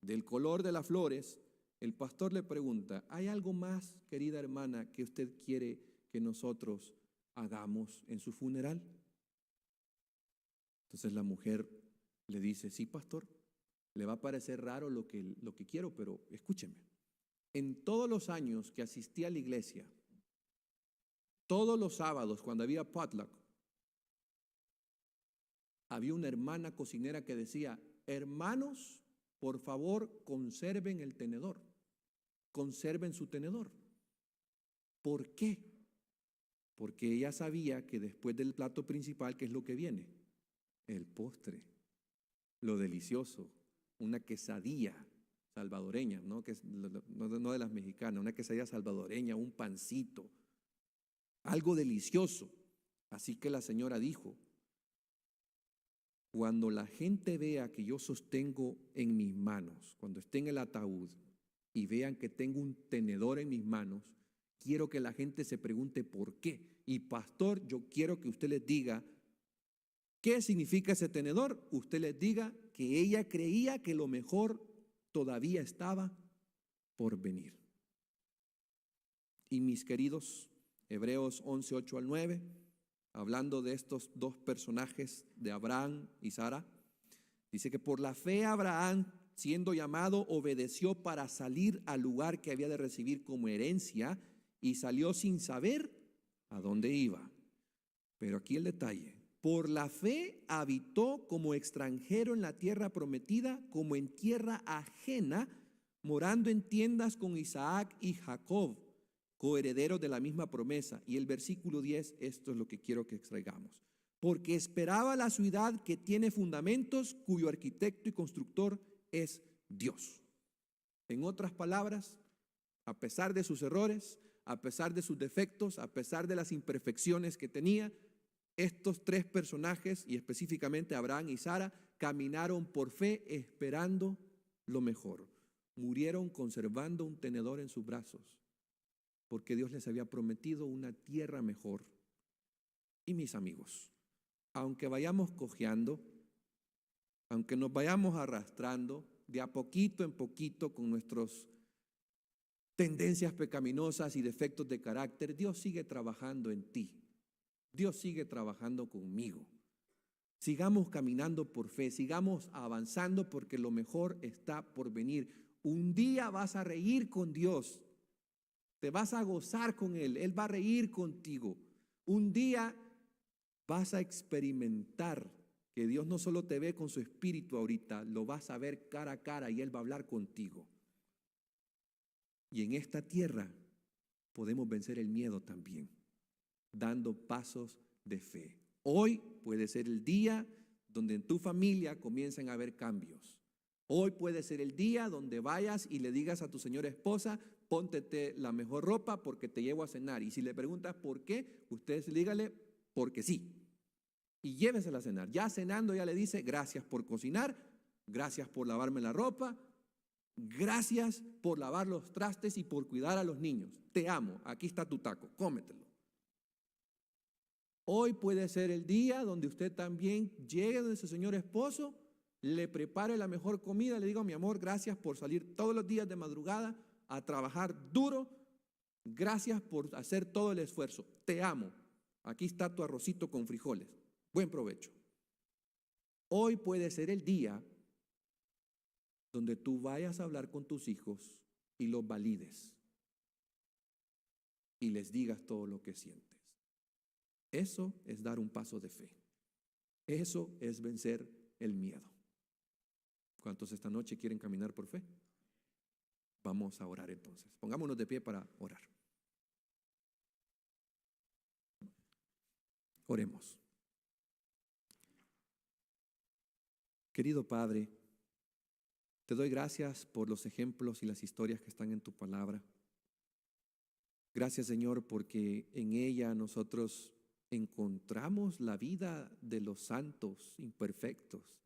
del color de las flores, el pastor le pregunta, ¿hay algo más, querida hermana, que usted quiere que nosotros hagamos en su funeral? Entonces la mujer le dice, sí, pastor, le va a parecer raro lo que quiero, pero escúcheme. En todos los años que asistí a la iglesia, todos los sábados cuando había potluck, había una hermana cocinera que decía, hermanos, por favor, conserven el tenedor, conserven su tenedor. ¿Por qué? Porque ella sabía que después del plato principal, ¿qué es lo que viene? El postre, lo delicioso, una quesadilla salvadoreña, no de las mexicanas, una quesadilla salvadoreña, un pancito, algo delicioso. Así que la señora dijo, cuando la gente vea que yo sostengo en mis manos, cuando esté en el ataúd y vean que tengo un tenedor en mis manos, quiero que la gente se pregunte por qué. Y pastor, yo quiero que usted les diga ¿Qué significa ese tenedor? Usted les diga que ella creía que lo mejor todavía estaba por venir. Y mis queridos, Hebreos 11, 8 al 9, hablando de estos dos personajes de Abraham y Sara, dice que por la fe Abraham, siendo llamado, obedeció para salir al lugar que había de recibir como herencia y salió sin saber a dónde iba. Pero aquí el detalle: por la fe habitó como extranjero en la tierra prometida, como en tierra ajena, morando en tiendas con Isaac y Jacob, coherederos de la misma promesa. Y el versículo 10, esto es lo que quiero que extraigamos. Porque esperaba la ciudad que tiene fundamentos, cuyo arquitecto y constructor es Dios. En otras palabras, a pesar de sus errores, a pesar de sus defectos, a pesar de las imperfecciones que tenía, estos tres personajes, y específicamente Abraham y Sara, caminaron por fe esperando lo mejor. Murieron conservando un tenedor en sus brazos, porque Dios les había prometido una tierra mejor. Y mis amigos, aunque vayamos cojeando, aunque nos vayamos arrastrando de a poquito en poquito con nuestras tendencias pecaminosas y defectos de carácter, Dios sigue trabajando en ti. Dios sigue trabajando conmigo. Sigamos caminando por fe, sigamos avanzando, porque lo mejor está por venir. Un día vas a reír con Dios, te vas a gozar con Él, Él va a reír contigo. Un día vas a experimentar que Dios no solo te ve con su espíritu ahorita, lo vas a ver cara a cara y Él va a hablar contigo. Y en esta tierra podemos vencer el miedo también, dando pasos de fe. Hoy puede ser el día donde en tu familia comiencen a haber cambios. Hoy puede ser el día donde vayas y le digas a tu señora esposa: póntete la mejor ropa porque te llevo a cenar. Y si le preguntas por qué, usted dígale: porque sí. Y llévesela a cenar. Ya cenando, ya le dice: gracias por cocinar, gracias por lavarme la ropa, gracias por lavar los trastes y por cuidar a los niños. Te amo, aquí está tu taco, cómetelo. Hoy puede ser el día donde usted también llegue donde su señor esposo, le prepare la mejor comida, le diga: mi amor, gracias por salir todos los días de madrugada a trabajar duro, gracias por hacer todo el esfuerzo, te amo, aquí está tu arrocito con frijoles, buen provecho. Hoy puede ser el día donde tú vayas a hablar con tus hijos y los valides y les digas todo lo que sientes. Eso es dar un paso de fe. Eso es vencer el miedo. ¿Cuántos esta noche quieren caminar por fe? Vamos a orar entonces. Pongámonos de pie para orar. Oremos. Querido Padre, te doy gracias por los ejemplos y las historias que están en tu palabra. Gracias, Señor, porque en ella nosotros encontramos la vida de los santos imperfectos.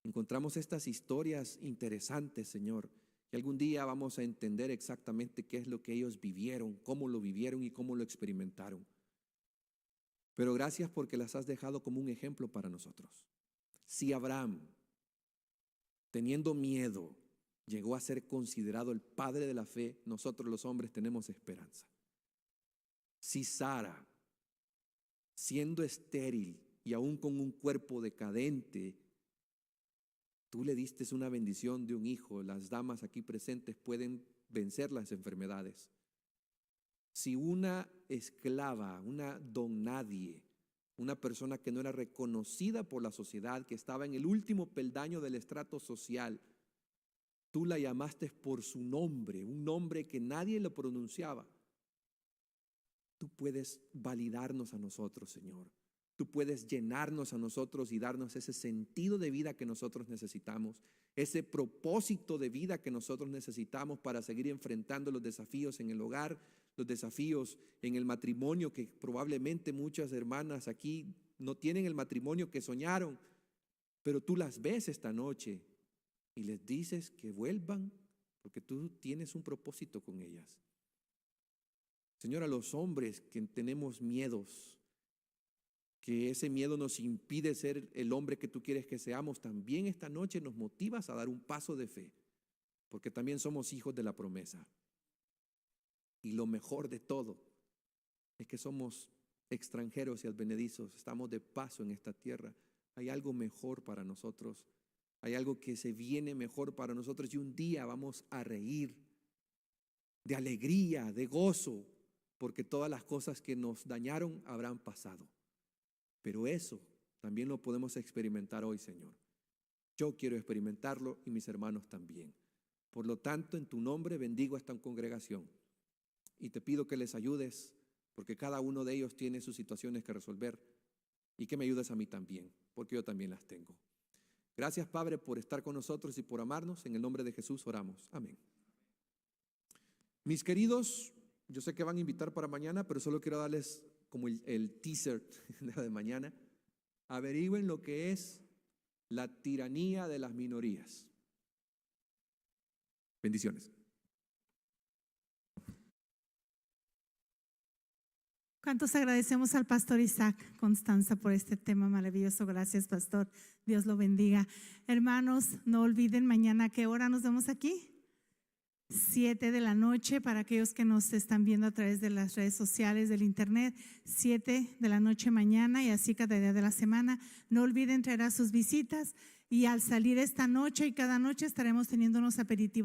Encontramos estas historias interesantes, Señor, y algún día vamos a entender exactamente qué es lo que ellos vivieron, cómo lo vivieron y cómo lo experimentaron. Pero gracias porque las has dejado como un ejemplo para nosotros. Si Abraham, teniendo miedo, llegó a ser considerado el padre de la fe, nosotros los hombres tenemos esperanza. Si Sara, siendo estéril y aún con un cuerpo decadente, tú le diste una bendición de un hijo, las damas aquí presentes pueden vencer las enfermedades. Si una esclava, una don nadie, una persona que no era reconocida por la sociedad, que estaba en el último peldaño del estrato social, tú la llamaste por su nombre, un nombre que nadie lo pronunciaba. Tú puedes validarnos a nosotros, Señor. Tú puedes llenarnos a nosotros y darnos ese sentido de vida que nosotros necesitamos, ese propósito de vida que nosotros necesitamos para seguir enfrentando los desafíos en el hogar, los desafíos en el matrimonio, que probablemente muchas hermanas aquí no tienen el matrimonio que soñaron, pero tú las ves esta noche y les dices que vuelvan porque tú tienes un propósito con ellas. Señor, a los hombres que tenemos miedos, que ese miedo nos impide ser el hombre que tú quieres que seamos, también esta noche nos motivas a dar un paso de fe, porque también somos hijos de la promesa. Y lo mejor de todo es que somos extranjeros y advenedizos, estamos de paso en esta tierra. Hay algo mejor para nosotros, hay algo que se viene mejor para nosotros y un día vamos a reír de alegría, de gozo, porque todas las cosas que nos dañaron habrán pasado. Pero eso también lo podemos experimentar hoy, Señor. Yo quiero experimentarlo y mis hermanos también. Por lo tanto, en tu nombre bendigo a esta congregación y te pido que les ayudes, porque cada uno de ellos tiene sus situaciones que resolver, y que me ayudes a mí también, porque yo también las tengo. Gracias, Padre, por estar con nosotros y por amarnos. En el nombre de Jesús oramos. Amén. Mis queridos, yo sé que van a invitar para mañana, pero solo quiero darles como el teaser de mañana. Averigüen lo que es la tiranía de las minorías. Bendiciones. ¿Cuántos agradecemos al pastor Isaac Constanza por este tema maravilloso? Gracias, pastor. Dios lo bendiga. Hermanos, no olviden mañana a qué hora nos vemos aquí. 7 de la noche para aquellos que nos están viendo a través de las redes sociales, del internet. 7 de la noche mañana y así cada día de la semana. No olviden traer a sus visitas y al salir esta noche y cada noche estaremos teniendo unos aperitivos.